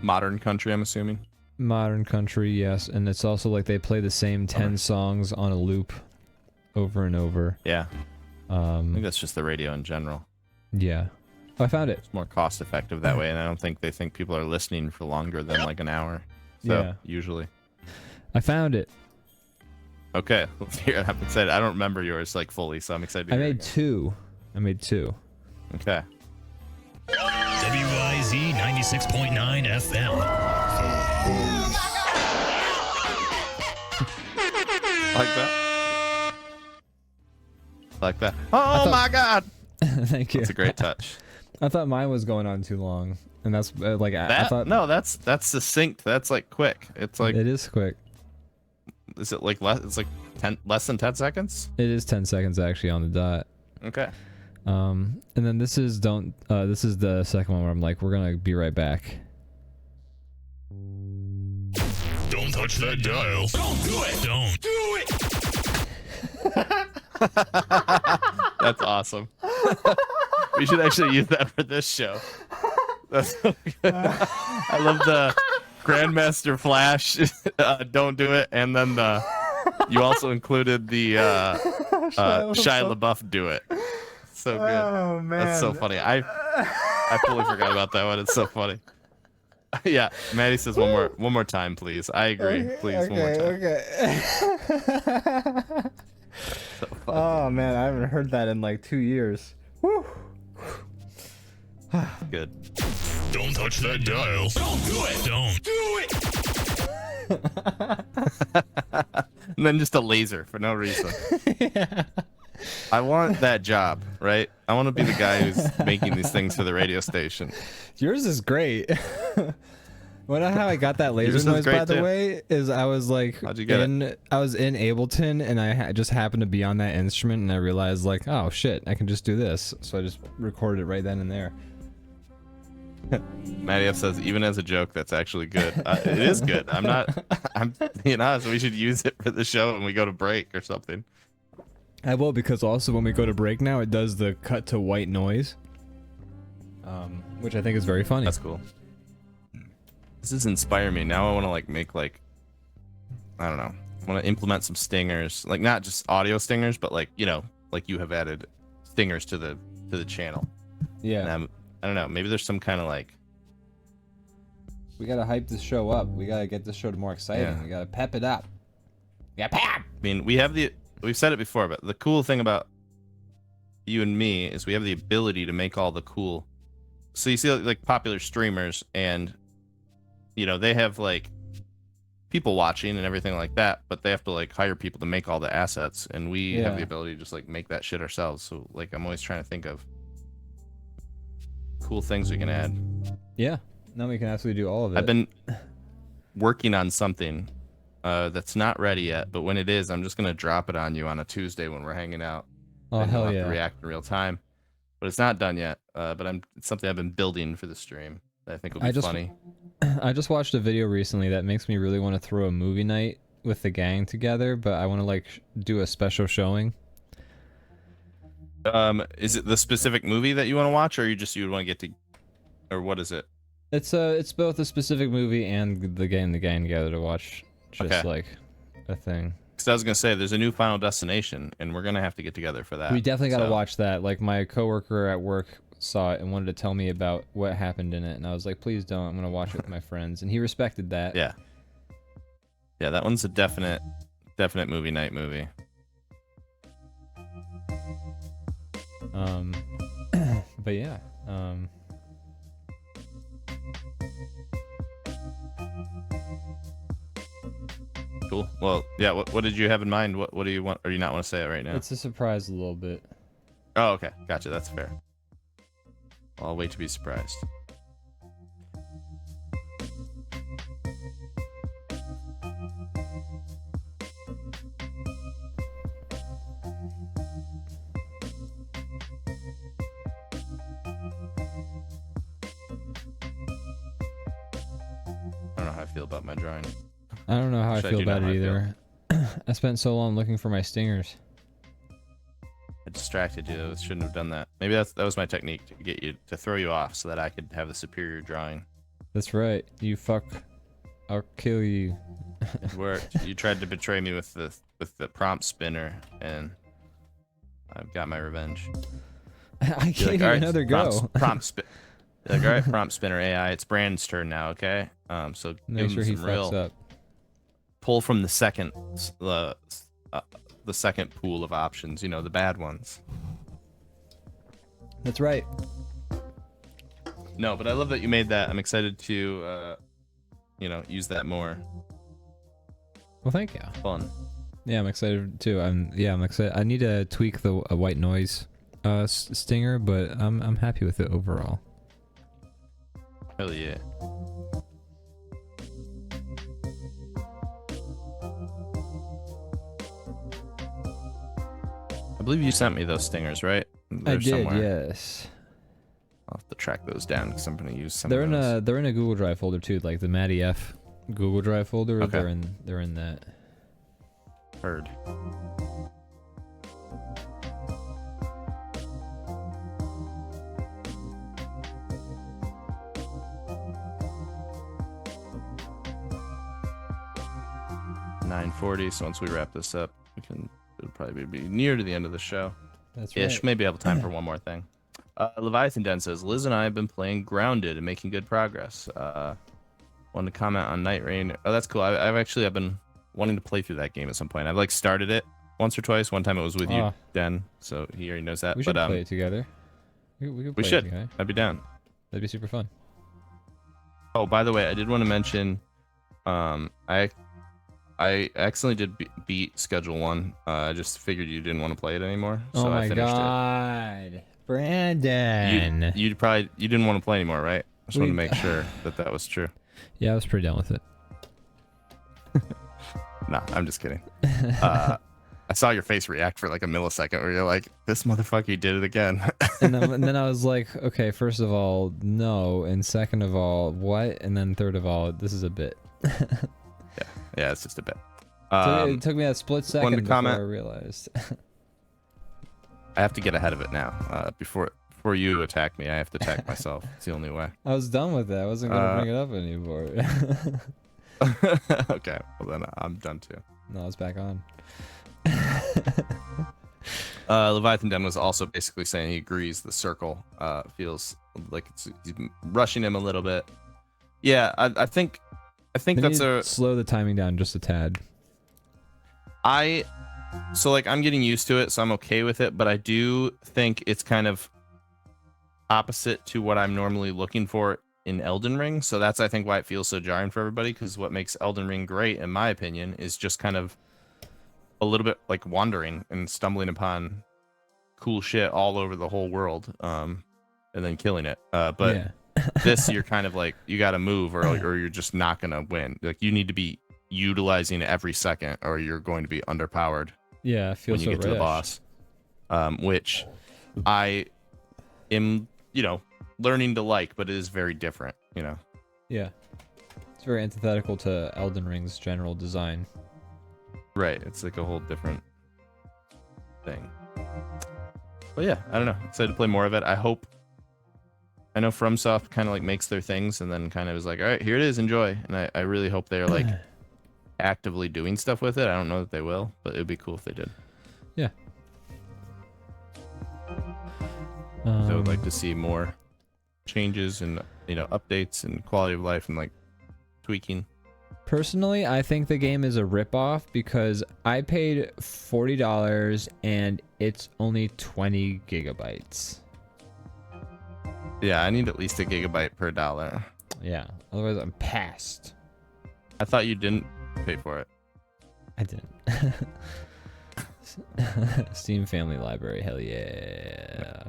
Modern country, I'm assuming. modern country, yes, and it's also like they play the same 10 songs on a loop over and over. Yeah. I think that's just the radio in general. Yeah. Oh, I found it. It's more cost effective that way, and I don't think they think people are listening for longer than like an hour. So Yeah. usually. I found it. Okay. Let's hear it. I said I don't remember yours like fully, so I'm excited to I hear it made again. two. I made two. Okay. WIZ 96.9 FM. Like that. Like that. Oh my God. Thank you. That's a great touch. I thought mine was going on too long, and that's like I That thought. no, that's succinct. That's like quick. It's like, It is quick. is it like less? It's like less than 10 seconds. It is 10 seconds actually on the dot. Okay. And then this is this is the second one where I'm like, we're gonna be right back. Don't touch that dial. Don't do it. Don't do it. That's awesome. We should actually use that for this show. That's so good. I love the Grandmaster Flash. Don't do it, and then you also included the Shia LaBeouf do it. So good. Oh man, That's so funny. I fully forgot about that one. It's so funny. Yeah, Maddie says one more time, please. I agree. Please, one more time. Okay. So funny. Oh man, I haven't heard that in like 2 years. Woo. Good. Don't touch that dial. Don't do it. Don't do it. And then just a laser for no reason. Yeah. I want that job, right? I want to be the guy who's making these things for the radio station. Yours is great. Well, how I got that laser Yours is noise, by great, the too. way, is I was like, How'd you get it? I was in Ableton, and I just happened to be on that instrument, and I realized like, oh shit, I can just do this. So I just recorded it right then and there. Matty F says, even as a joke, that's actually good. It is good. I'm being honest. We should use it for the show when we go to break or something. I will, because also when we go to break now, it does the cut to white noise, which I think is very funny. That's cool. This is inspiring me. Now I want to like make like, I don't know. I want to implement some stingers, like not just audio stingers, but like, you know, like you have added stingers to the channel. Yeah. And I don't know. Maybe there's some kind of like. We gotta hype this show up. We gotta get this show to more exciting. Yeah. We gotta pep it up. Yeah, pep. I mean, we've said it before, but the cool thing about you and me is we have the ability to make all the cool. So you see like popular streamers, and you know they have like people watching and everything like that, but they have to like hire people to make all the assets, and we have the ability to just like make that shit ourselves. So like I'm always trying to think of cool things we can add. Yeah. No, we can absolutely do all of it. I've been working on something that's not ready yet, but when it is, I'm just gonna drop it on you on a Tuesday when we're hanging out. Oh, and hell you'll have yeah. to react in real time. But it's not done yet. But it's something I've been building for the stream that I think will be funny. I just watched a video recently that makes me really want to throw a movie night with the gang together, but I want to like do a special showing. Is it the specific movie that you want to watch, or you would want to get to, or what is it? It's both a specific movie and the gang together to watch, just like a thing. Because I was gonna say there's a new Final Destination, and we're gonna have to get together for that. We definitely got to watch that. Like my coworker at work saw it and wanted to tell me about what happened in it, and I was like, please don't. I'm gonna watch it with my friends, and he respected that. Yeah. Yeah, that one's a definite movie night movie. But yeah. Cool. Well, yeah. What did you have in mind? What do you want? Or do you not want to say it right now? It's a surprise a little bit. Oh, okay. Gotcha. That's fair. I'll wait to be surprised. I don't know how I feel about my drawing. I don't know how I Actually, feel do know about how it I feel. either. I spent so long looking for my stingers. I distracted you. I shouldn't have done that. Maybe that was my technique to get you to throw you off so that I could have the superior drawing. That's right. You fuck. I'll kill you. It worked. You tried to betray me with the prompt spinner, and I've got my revenge. I gave Like, you all right, another go. Prompt spin. Like, all right, prompt spinner AI. It's Brandon's turn now. Okay. So Make give sure him he some fucks real up. pull from the second pool of options. You know, the bad ones. That's right. No, but I love that you made that. I'm excited to, use that more. Well, thank you. Fun. Yeah, I'm excited too. I'm excited. I need to tweak the white noise stinger, but I'm happy with it overall. Hell yeah. I believe you sent me those stingers, right? They're I did, somewhere. yes. I'll have to track those down because I'm gonna use some. They're of in those. a Google Drive folder too, like the Matty F Google Drive folder. Okay. They're in that. Heard. .40. So once we wrap this up, it'll probably be near to the end of the show. That's Ish. right. Maybe have time for one more thing. Leviathan Den says Liz and I have been playing Grounded and making good progress. Wanted to comment on NightReign. Oh, that's cool. I've been wanting to play through that game at some point. I've like started it once or twice. One time it was with you, Den, so he already knows that. We should play it together. We could play we should. It together. I'd be down. That'd be super fun. Oh, by the way, I did want to mention, I accidentally did beat Schedule 1. I just figured you didn't want to play it anymore, so Oh my I finished god, Brandon! it. You didn't want to play anymore, right? I just wanted to make sure that was true. Yeah, I was pretty down with it. No, I'm just kidding. I saw your face react for like a millisecond where you're like, this motherfucker did it again. and then I was like, okay, first of all, no, and second of all, what? And then third of all, this is a bit. Yeah, it's just a bit. It took me a split second before comment. I realized. I have to get ahead of it now. Before you attack me, I have to attack myself. It's the only way. I was done with that. I wasn't gonna bring it up anymore. Okay, well then I'm done too. No, it's back on. Leviathan Den was also basically saying he agrees the circle feels like he's rushing him a little bit. Yeah, I think They that's need to slow the timing down just a tad. So like I'm getting used to it, so I'm okay with it, but I do think it's kind of opposite to what I'm normally looking for in Elden Ring. So that's, I think, why it feels so jarring for everybody, because what makes Elden Ring great, in my opinion, is just kind of a little bit like wandering and stumbling upon cool shit all over the whole world, and then killing it. But yeah. this, you're kind of like, you got to move or you're just not going to win. Like, you need to be utilizing every second or you're going to be underpowered. Yeah, I feel when you so get to the boss, which I am, learning to like, but it is very different, Yeah. It's very antithetical to Elden Ring's general design. Right. It's like a whole different thing. But yeah, I don't know. Excited to play more of it. I know FromSoft kind of like makes their things and then kind of is like, all right, here it is, enjoy. And I really hope they're like actively doing stuff with it. I don't know that they will, but it would be cool if they did. Yeah. I would like to see more changes and updates and quality of life and like tweaking. Personally, I think the game is a ripoff because I paid $40 and it's only 20 gigabytes. Yeah, I need at least a gigabyte per dollar. Yeah, otherwise I'm passed. I thought you didn't pay for it. I didn't. Steam Family Library, hell yeah.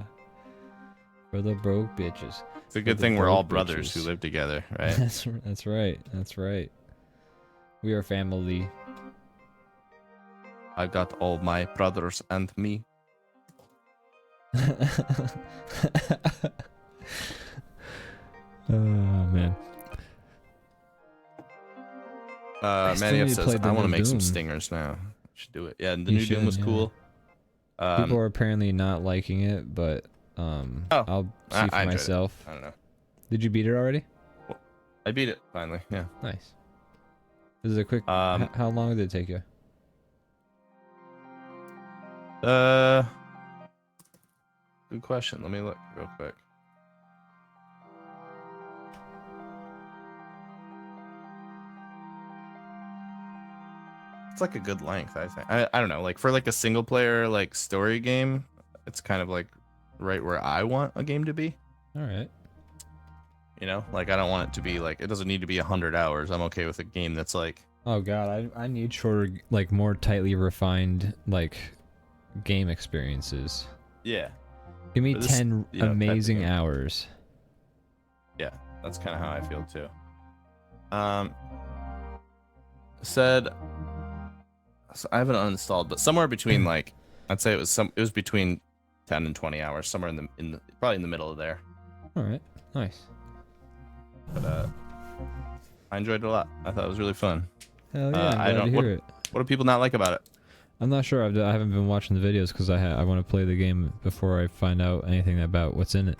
For the broke bitches. It's a good thing we're all brothers who live together, right? That's right. That's right. We are family. I got all my brothers and me. Oh man. Manny says, I want to make some Doom. stingers now. Should do it. Yeah, the You new Doom should, was yeah. cool. People are apparently not liking it, but I'll see for I enjoyed it. myself. I don't know. Did you beat it already? I beat it finally. Yeah. Nice. This is a quick. How long did it take you? Good question. Let me look real quick. It's like a good length, I think. I don't know. Like for like a single player like story game, it's kind of like right where I want a game to be. All right. Like I don't want it to be like, it doesn't need to be 100 hours. I'm okay with a game that's like, Oh god, I need shorter, like more tightly refined like game experiences. yeah, Give me This, 10 type of amazing game. hours. yeah, that's kind of how I feel too. Said, so I haven't uninstalled, but somewhere between like, I'd say it was between 10 and 20 hours, somewhere in the probably in the middle of there. All right. Nice. But I enjoyed it a lot. I thought it was really fun. Hell yeah, I'm I glad don't- to hear it. What do people not like about it? I'm not sure. I haven't been watching the videos because I want to play the game before I find out anything about what's in it.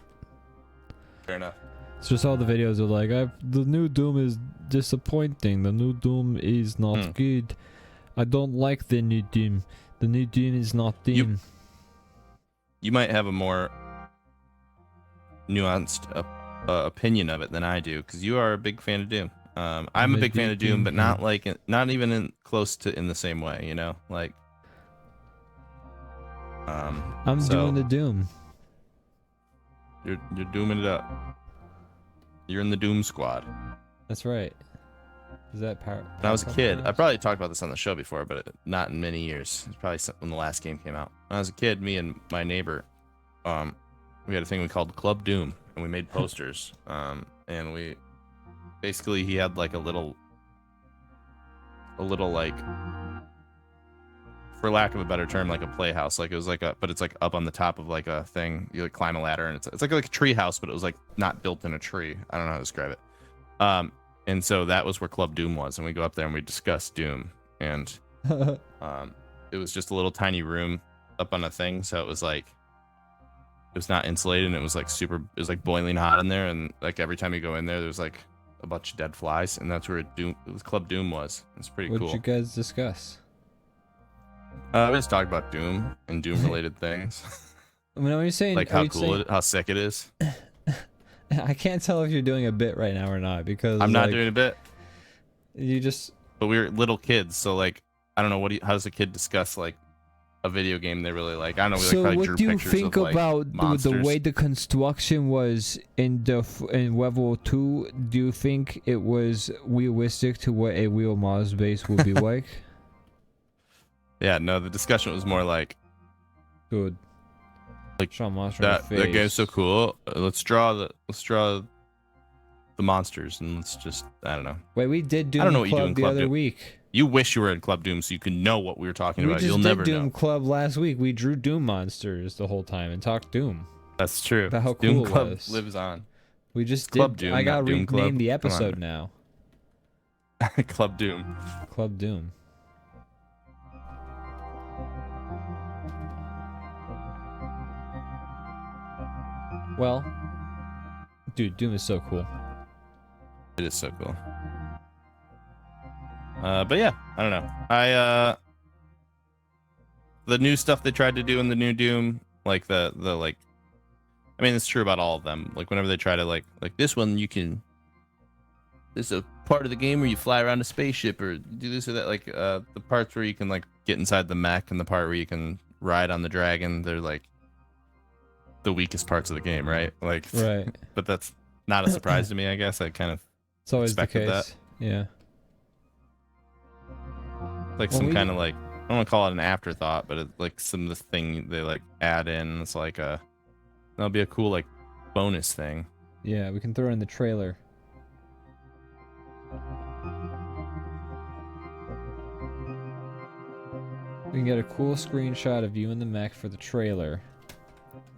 Fair enough. It's just all the videos are like, the new Doom is disappointing. The new Doom is not good. I don't like the new Doom. The new Doom is not Doom. You might have a more nuanced opinion of it than I do, because you are a big fan of Doom. I'm a big fan of Doom, but not like not even close to in the same way. Like. I'm so doing the Doom. You're dooming it up. You're in the Doom squad. That's right. Is that power? When I was a kid, I probably talked about this on the show before, but not in many years. It's probably when the last game came out. When I was a kid, me and my neighbor, we had a thing we called Club Doom, and we made posters. And we basically, he had like a little like for lack of a better term, like a playhouse. Like it was like a, but it's like up on the top of like a thing. You like climb a ladder, and it's like a tree house, but it was like not built in a tree. I don't know how to describe it. And so that was where Club Doom was, and we go up there and we discuss Doom, and it was just a little tiny room up on a thing, so it was like it was not insulated, and it was like super, it was like boiling hot in there, and like every time you go in there, there's like a bunch of dead flies, and that's where Doom, it was Club Doom was. It's pretty cool. What did you guys discuss? We just talked about Doom and Doom related things. I mean, are you saying like how cool how sick it is? I can't tell if you're doing a bit right now or not, because I'm not like, doing a bit. You just. But we were little kids, so like I don't know how does a kid discuss like a video game they really like? I don't know. We So like, what drew do you pictures think of, like, about the monsters. way the construction was in level 2? Do you think it was realistic to what a real Mars base would be like? Yeah, no. The discussion was more like, Good. Like Sean Monster that game's so cool. Let's draw the monsters, and let's just, I don't know. Wait, we did Doom I don't know what you do Club in the Club other Doom. week. You wish you were in Club Doom so you can know what we were talking We about. just You'll did never Doom know. Club last week. We drew Doom monsters the whole time and talked Doom. That's true. About how Doom cool it Club was. lives on. We just Club did. Doom, I got not Doom Club. renamed the Come on. episode now. Club Doom. Club Doom. Well, dude, Doom is so cool. It is so cool. But yeah, I don't know. The new stuff they tried to do in the new Doom, like the like, I mean, it's true about all of them. Like whenever they try to like this one, you can. There's a part of the game where you fly around a spaceship or do this or that. Like the parts where you can like get inside the mech and the part where you can ride on the dragon. They're like the weakest parts of the game, right? Like, Right. But that's not a surprise to me. I guess I kind of It's always the expected case. that. Yeah. Like Well, some we kind of like, I don't want to call it an afterthought, but it's like some of the thing they like add in. It's like that'll be a cool like bonus thing. Yeah, we can throw in the trailer. We can get a cool screenshot of you in the mech for the trailer.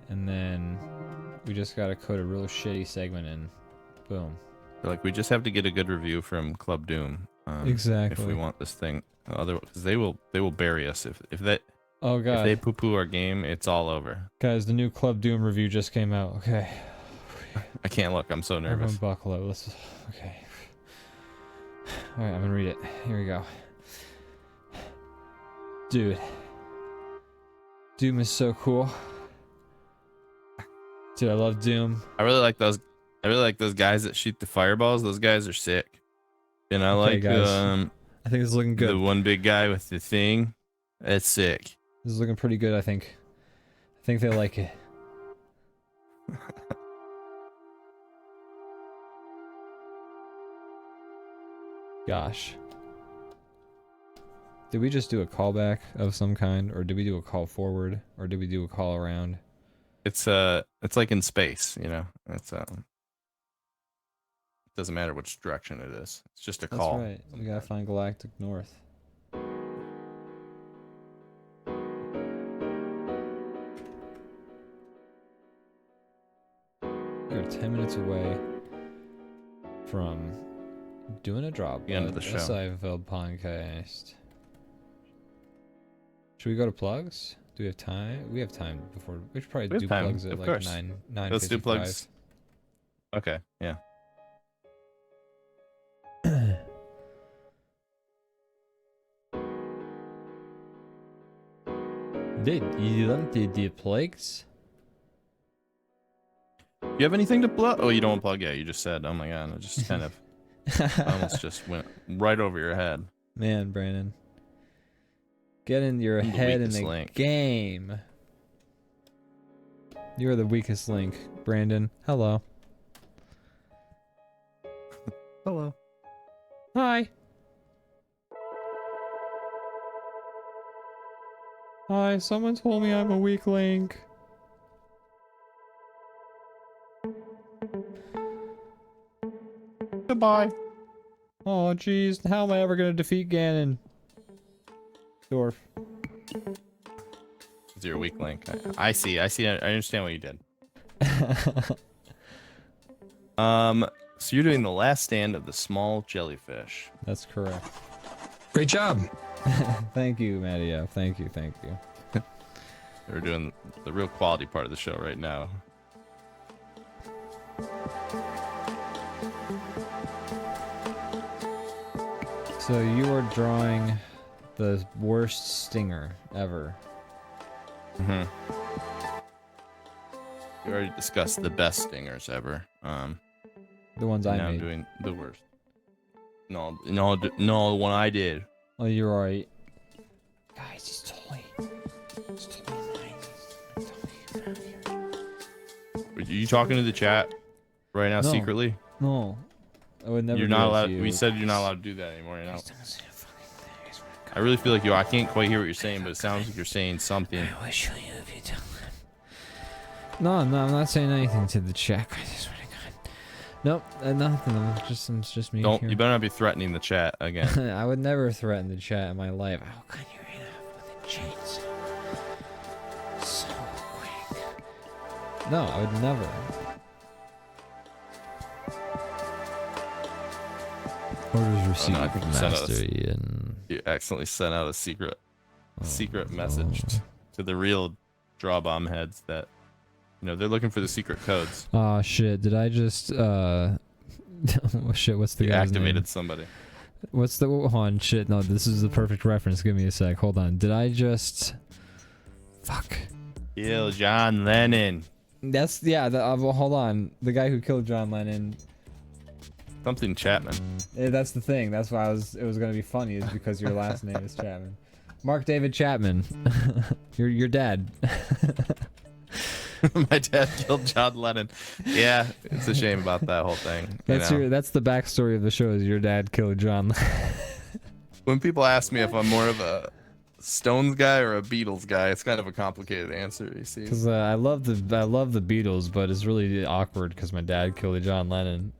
And then we just gotta code a real shitty segment in. Boom. Like we just have to get a good review from Club Doom. Exactly. If we want this thing, otherwise they will bury us if they Oh if god. they poo poo our game, it's all over. Guys, the new Club Doom review just came out. Okay. I can't look. I'm so nervous. Everyone buckle up. Let's. Okay. Alright, I'm gonna read it. Here we go. Dude. Doom is so cool. Dude, I love Doom. I really like those guys that shoot the fireballs. Those guys are sick. And I Okay, like guys. I think this is looking good. the one big guy with the thing. That's sick. This is looking pretty good, I think. I think they like it. Gosh. Did we just do a callback of some kind, or did we do a call forward, or did we do a call around? It's like in space, you know. It's it doesn't matter which direction it is. It's just a call. That's right. We gotta find Galactic North. We're 10 minutes away from doing a drop. The end of the show. Seinfeld podcast. Should we go to plugs? Do we have time? We have time before. We should probably We have do time, plugs at of like course. 9. Let's do plugs. Okay, yeah. Did you want to do plugs? You have anything to plug? Oh, you don't want to plug? Yeah, you just said. Oh my god, it just kind of almost just went right over your head. Man, Brandon. Get in your I'm the head in weakest the link. game. You're the weakest link, Brandon. Hello. Hello. Hi. Hi, someone told me I'm a weak link. Goodbye. Oh, jeez. How am I ever going to defeat Ganon? Dwarf. It's your weak link. I see. I understand what you did. So you're doing the last stand of the small jellyfish. That's correct. Great job. Thank you, Matty. Thank you. We're doing the real quality part of the show right now. So you are drawing the worst stinger ever. Mm-hmm. We already discussed the best stingers ever. The ones I now I'm made. doing the worst. No, the one I did. Oh, you're right. Guys, he's totally mine. Are you talking to the chat right now No. secretly? No, I would never. You're do not that allowed. to you. We said you're not allowed to do that anymore. You know. I really feel like I can't quite hear what you're saying, but it sounds like you're saying something. I will show you if you tell them. No, I'm not saying anything to the chat. I swear to God. Nope, nothing. It's just me. Don't. here. You better not be threatening the chat again. I would never threaten the chat in my life. How can you hit up with a chainsaw? So quick. No, I would never. Orders received, I think you sent us- Master Ian. You accidentally sent out a secret message Oh. to the real DrawBomb heads that they're looking for the secret codes. Oh shit! Did I just oh, shit? What's the You guy's activated name? somebody. What's the hold on? Shit! No, this is the perfect reference. Give me a sec. Hold on. Did I just? Fuck. Kill John Lennon. That's well, hold on. The guy who killed John Lennon. Something Chapman. That's the thing. That's why it was gonna be funny is because your last name is Chapman. Mark David Chapman. your dad. My dad killed John Lennon. Yeah, it's a shame about that whole thing. That's the backstory of the show. Is your dad killed John Lennon. When people ask me if I'm more of a Stones guy or a Beatles guy, it's kind of a complicated answer. You see, Because I love the Beatles, but it's really awkward because my dad killed John Lennon.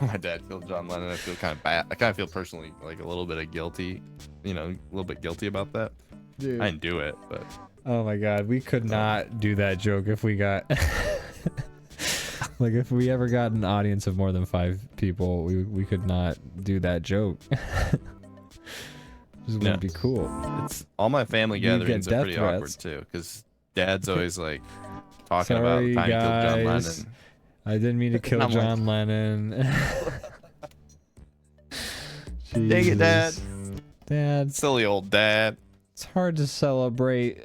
my dad killed John Lennon. I feel kind of bad. I kind of feel personally like a little bit of guilty. A little bit guilty about that. Dude. I didn't do it, but Oh my god, we could not do that joke if we got like if we ever got an audience of more than 5 people, we could not do that joke. Just wouldn't be cool. it's all my family You get gatherings are death pretty threats. awkward too, because Dad's always like talking Sorry, about the time he killed John guys. Lennon. I didn't mean to kill I'm like- John Lennon. Dang it, Dad. Jesus. Dad, Silly old Dad. it's hard to celebrate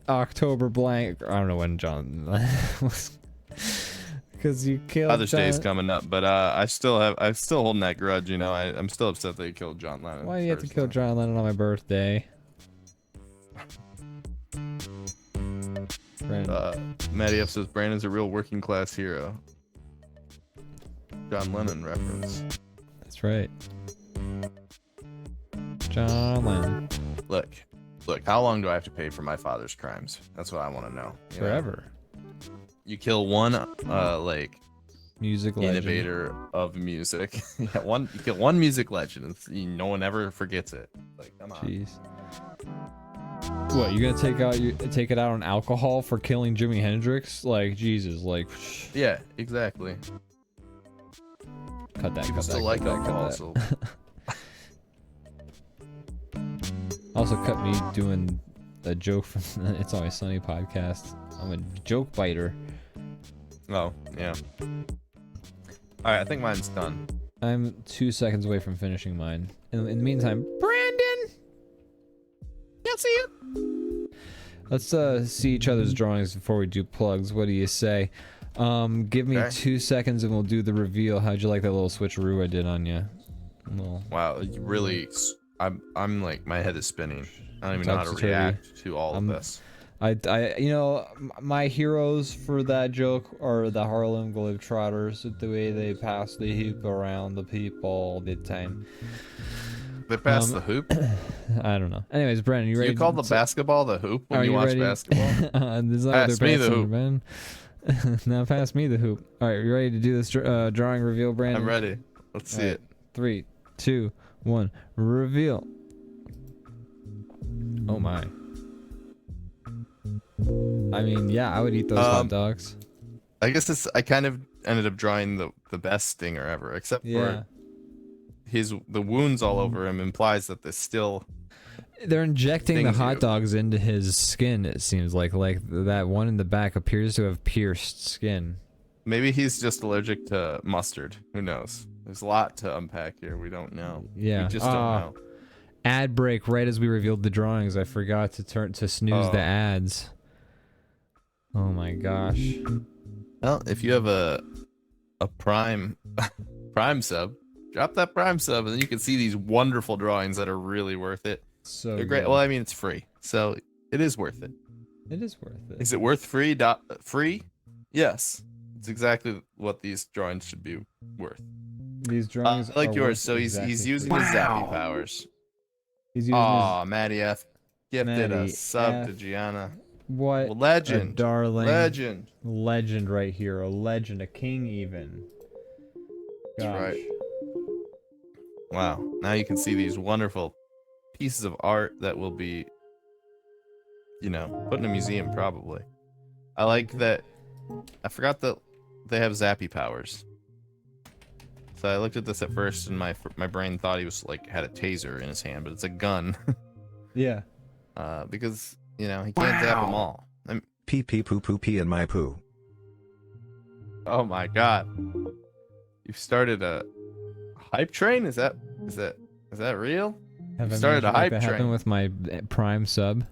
October blank. I don't know when John was. Because you killed Father's John. Day's coming up, but I'm still holding that grudge. I'm still upset that he killed John Lennon. Why do you have to first. kill John Lennon on my birthday? Brandon. Matty F says Brandon's a real working class hero. John Lennon reference. That's right. John Lennon. Look, how long do I have to pay for my father's crimes? That's what I want to know. You know? Forever. You kill one, Music legend. innovator of music. You kill one music legend, and no one ever forgets it. Like, come on. Jeez. What, you gonna take it out on alcohol for killing Jimi Hendrix? Like, Jesus, like. Yeah, exactly. Cut that. People Cut still that, like cut that, alcohol, cut so that. Also, cut me doing a joke from the It's Always Sunny podcast. I'm a joke biter. oh yeah. All right, I think mine's done. I'm 2 seconds away from finishing mine. In the meantime, Brandon! Yeah, see you. Let's see each other's drawings before we do plugs. What do you say? Give me Okay. 2 seconds and we'll do the reveal. How'd you like that little switcheroo I did on you? Little Wow, you really. I'm like, my head is spinning. I don't even know how to Topsy-turvy. react to all of this. My heroes for that joke are the Harlem Globetrotters, the way they pass the hoop around the people all the time. They passed the hoop. I don't know. Anyways, Brandon, you ready? You call the basketball the hoop when Are you you watch ready? basketball? There's no Pass other me the passing, hoop. man. Now pass me the hoop. All right, you ready to do this drawing reveal, Brandon? I'm ready. Let's see Alright. it. 3, 2, 1, reveal. Oh my. I mean, yeah, I would eat those hot dogs. I guess I kind of ended up drawing the best stinger ever, except Yeah. for the wounds all over him implies that there's still. They're injecting the hot you. dogs into his skin, it seems like that one in the back appears to have pierced skin. Maybe he's just allergic to mustard. Who knows? There's a lot to unpack here. We don't know. Yeah. We just don't know. Ad break right as we revealed the drawings. I forgot to snooze the ads. Oh my gosh. Well, if you have a prime sub, drop that prime sub, and then you can see these wonderful drawings that are really worth it. So they're great. good. Well, I mean, it's free, so it is worth it. It is worth it. Is it worth free? Yes. It's exactly what these drawings should be worth. These drawings I like are yours. worth So he's exactly using free. his zappy powers. He's using Aw, Maddie F gifted a Maddie sub F. to Gianna. what Well, legend. a darling Legend. right here, a legend, a king even. That's Gosh. right. Wow. Now you can see these wonderful pieces of art that will be, put in a museum probably. I like that. I forgot that they have zappy powers. So I looked at this at first, and my brain thought he was had a taser in his hand, but it's a gun. Yeah. Because he can't zap them all. Pee pee poo poo pee in my poo. Oh my god! You've started a hype train. Is that real? Have I started a managed to make hype that happen train. with my prime sub?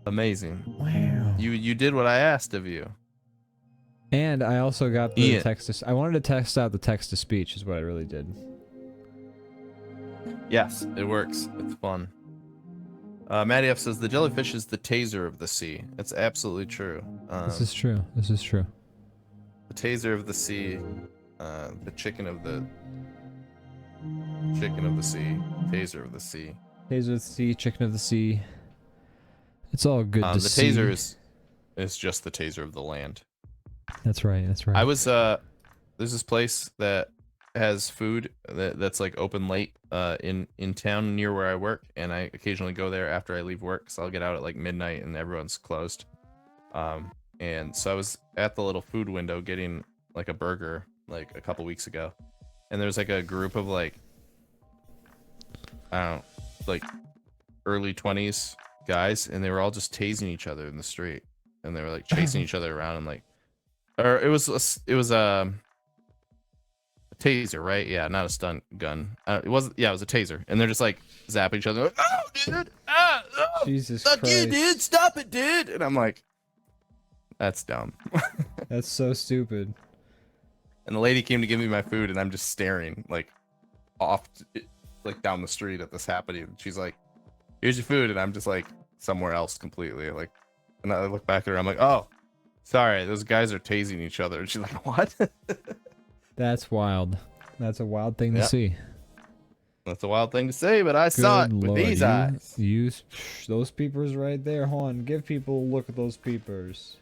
Amazing. Wow. You did what I asked of you. And I also got the Ian. I wanted to test out the text to speech is what I really did. Yes, it works. It's fun. Maddie F says the jellyfish is the taser of the sea. It's absolutely true. This is true. This is true. The taser of the sea. The chicken of the sea. Taser of the sea. Taser of the sea, chicken of the sea. It's all good to The see. taser is just the taser of the land. That's right. That's right. I was there's this place that has food that's open late in town near where I work, and I occasionally go there after I leave work, so I'll get out at midnight and everyone's closed. And so I was at the little food window getting a burger a couple weeks ago, and there's a group of I don't know, early 20s guys, and they were all just tasing each other in the street, and they were chasing each other around, and or it was a taser, right? Yeah, not a stun gun. It was a taser, and they're just zapping each other. Oh, dude! Jesus Fuck Christ. you, dude! Stop it, dude! And I'm like, that's dumb. That's so stupid. And the lady came to give me my food, and I'm just staring off, down the street at this happening. And she's like, "Here's your food," and I'm just somewhere else completely. And I look back at her. I'm like, "Oh, sorry, those guys are tasing each other." And she's like, "What?" That's wild. That's a wild thing to Yep. see. That's a wild thing to say, but I saw it Good with Lord, these eyes. Those peepers right there, hon. Give people a look at those peepers.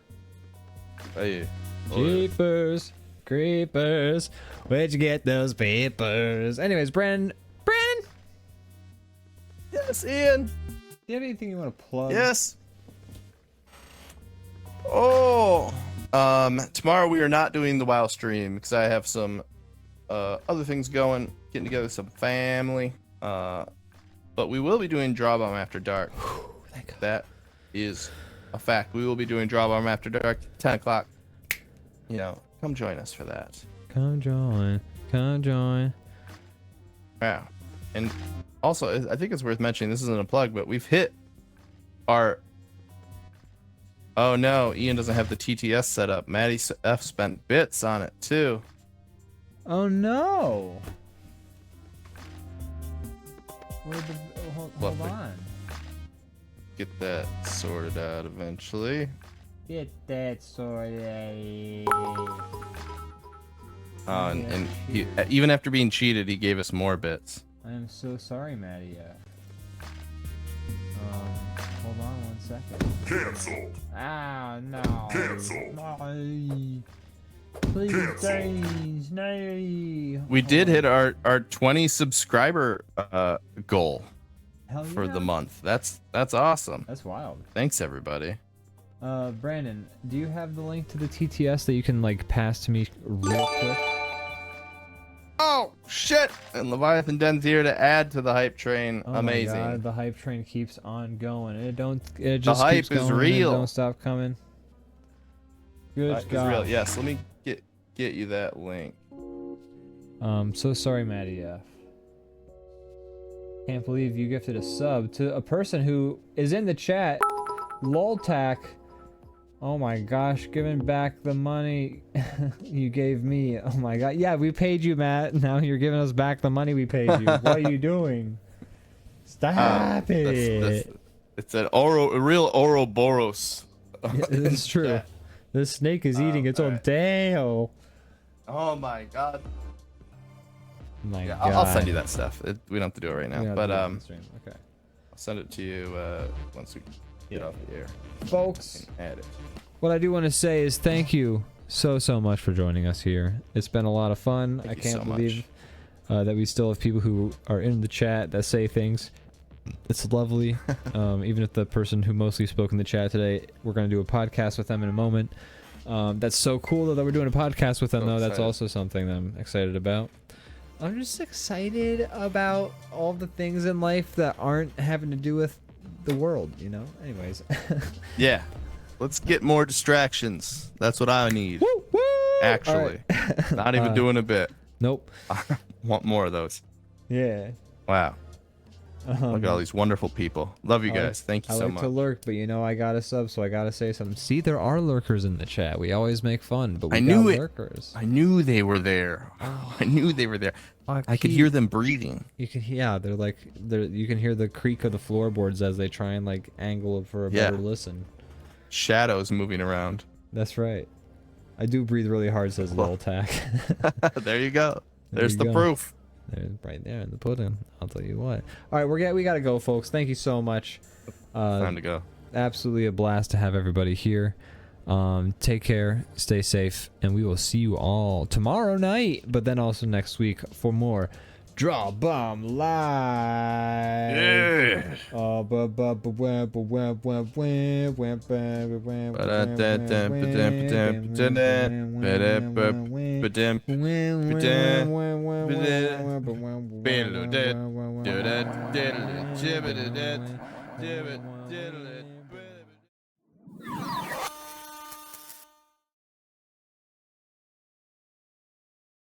Hey, Jeepers, creepers, where'd you get those peepers? Anyways, Brandon, yes, Ian. do you have anything you want to plug? Yes. Oh, tomorrow we are not doing the WoW stream because I have some other things going, getting together with some family. But we will be doing DrawBomb After Dark. That is a fact. We will be doing DrawBomb After Dark, 10 o'clock. Come join us for that. Come join. Yeah. And also, I think it's worth mentioning, this isn't a plug, but we've hit our... Oh no, Ian doesn't have the TTS set up. Maddie F spent bits on it too. Oh no! Hold Lovely. on. Get that sorted out eventually. Get that sorted. And he, even after being cheated, he gave us more bits. I am so sorry, Maddie. Hold on 1 second. Cancelled. Ah, no. Cancelled. No. Please, no. We did hit our 20 subscriber goal Hell for yeah. the month. That's awesome. That's wild. Thanks everybody. Brandon, do you have the link to the TTS that you can like pass to me real quick? Oh shit! And Leviathan Den's here to add to the hype train. Oh Amazing. my God, the hype train keeps on going. It just the hype keeps is going real. And don't stop coming. Good Hype is God. real. Yes, let me get you that link. So sorry, Maddie F. Can't believe you gifted a sub to a person who is in the chat. Loltac. Oh my gosh, giving back the money you gave me. Oh my God. Yeah, we paid you, Matt. Now you're giving us back the money we paid you. What are you doing? Stop it. It's a real Ouroboros. Yeah, this is true. This snake is eating its own tail. Oh my God. My Yeah, God. I'll send you that stuff. We don't have to do it right now, but okay. I'll send it to you once we get off the air. Folks, Add it. what I do want to say is thank you so much for joining us here. It's been a lot of fun. I can't believe that we still have people who are in the chat that say things. It's lovely. Even if the person who mostly spoke in the chat today, we're going to do a podcast with them in a moment. That's so cool though that we're doing a podcast with them though. That's also something that I'm excited about. I'm just excited about all the things in life that aren't having to do with the world, you know? Anyways. Yeah. Let's get more distractions. That's what I need. Woo, woo! Actually. Right. Not even doing a bit. Nope. I want more of those. Yeah. Wow. Look at all these wonderful people. Love you guys. Thank you so much. I like to lurk, but you know I got a sub, so I gotta say something. See, there are lurkers in the chat. We always make fun, but we got lurkers. I knew they were there. I knew they were there. I could hear them breathing. You can, yeah, they're like, you can hear the creak of the floorboards as they try and like angle for a better listen. Shadows moving around. That's right. I do breathe really hard, says Loltac. There you go. There's the proof. Right there in the pudding. I'll tell you what. All right, we gotta go, folks. Thank you so much. Time to go. Absolutely a blast to have everybody here. Take care, stay safe, and we will see you all tomorrow night, but then also next week for more DrawBomb Live. Yeah.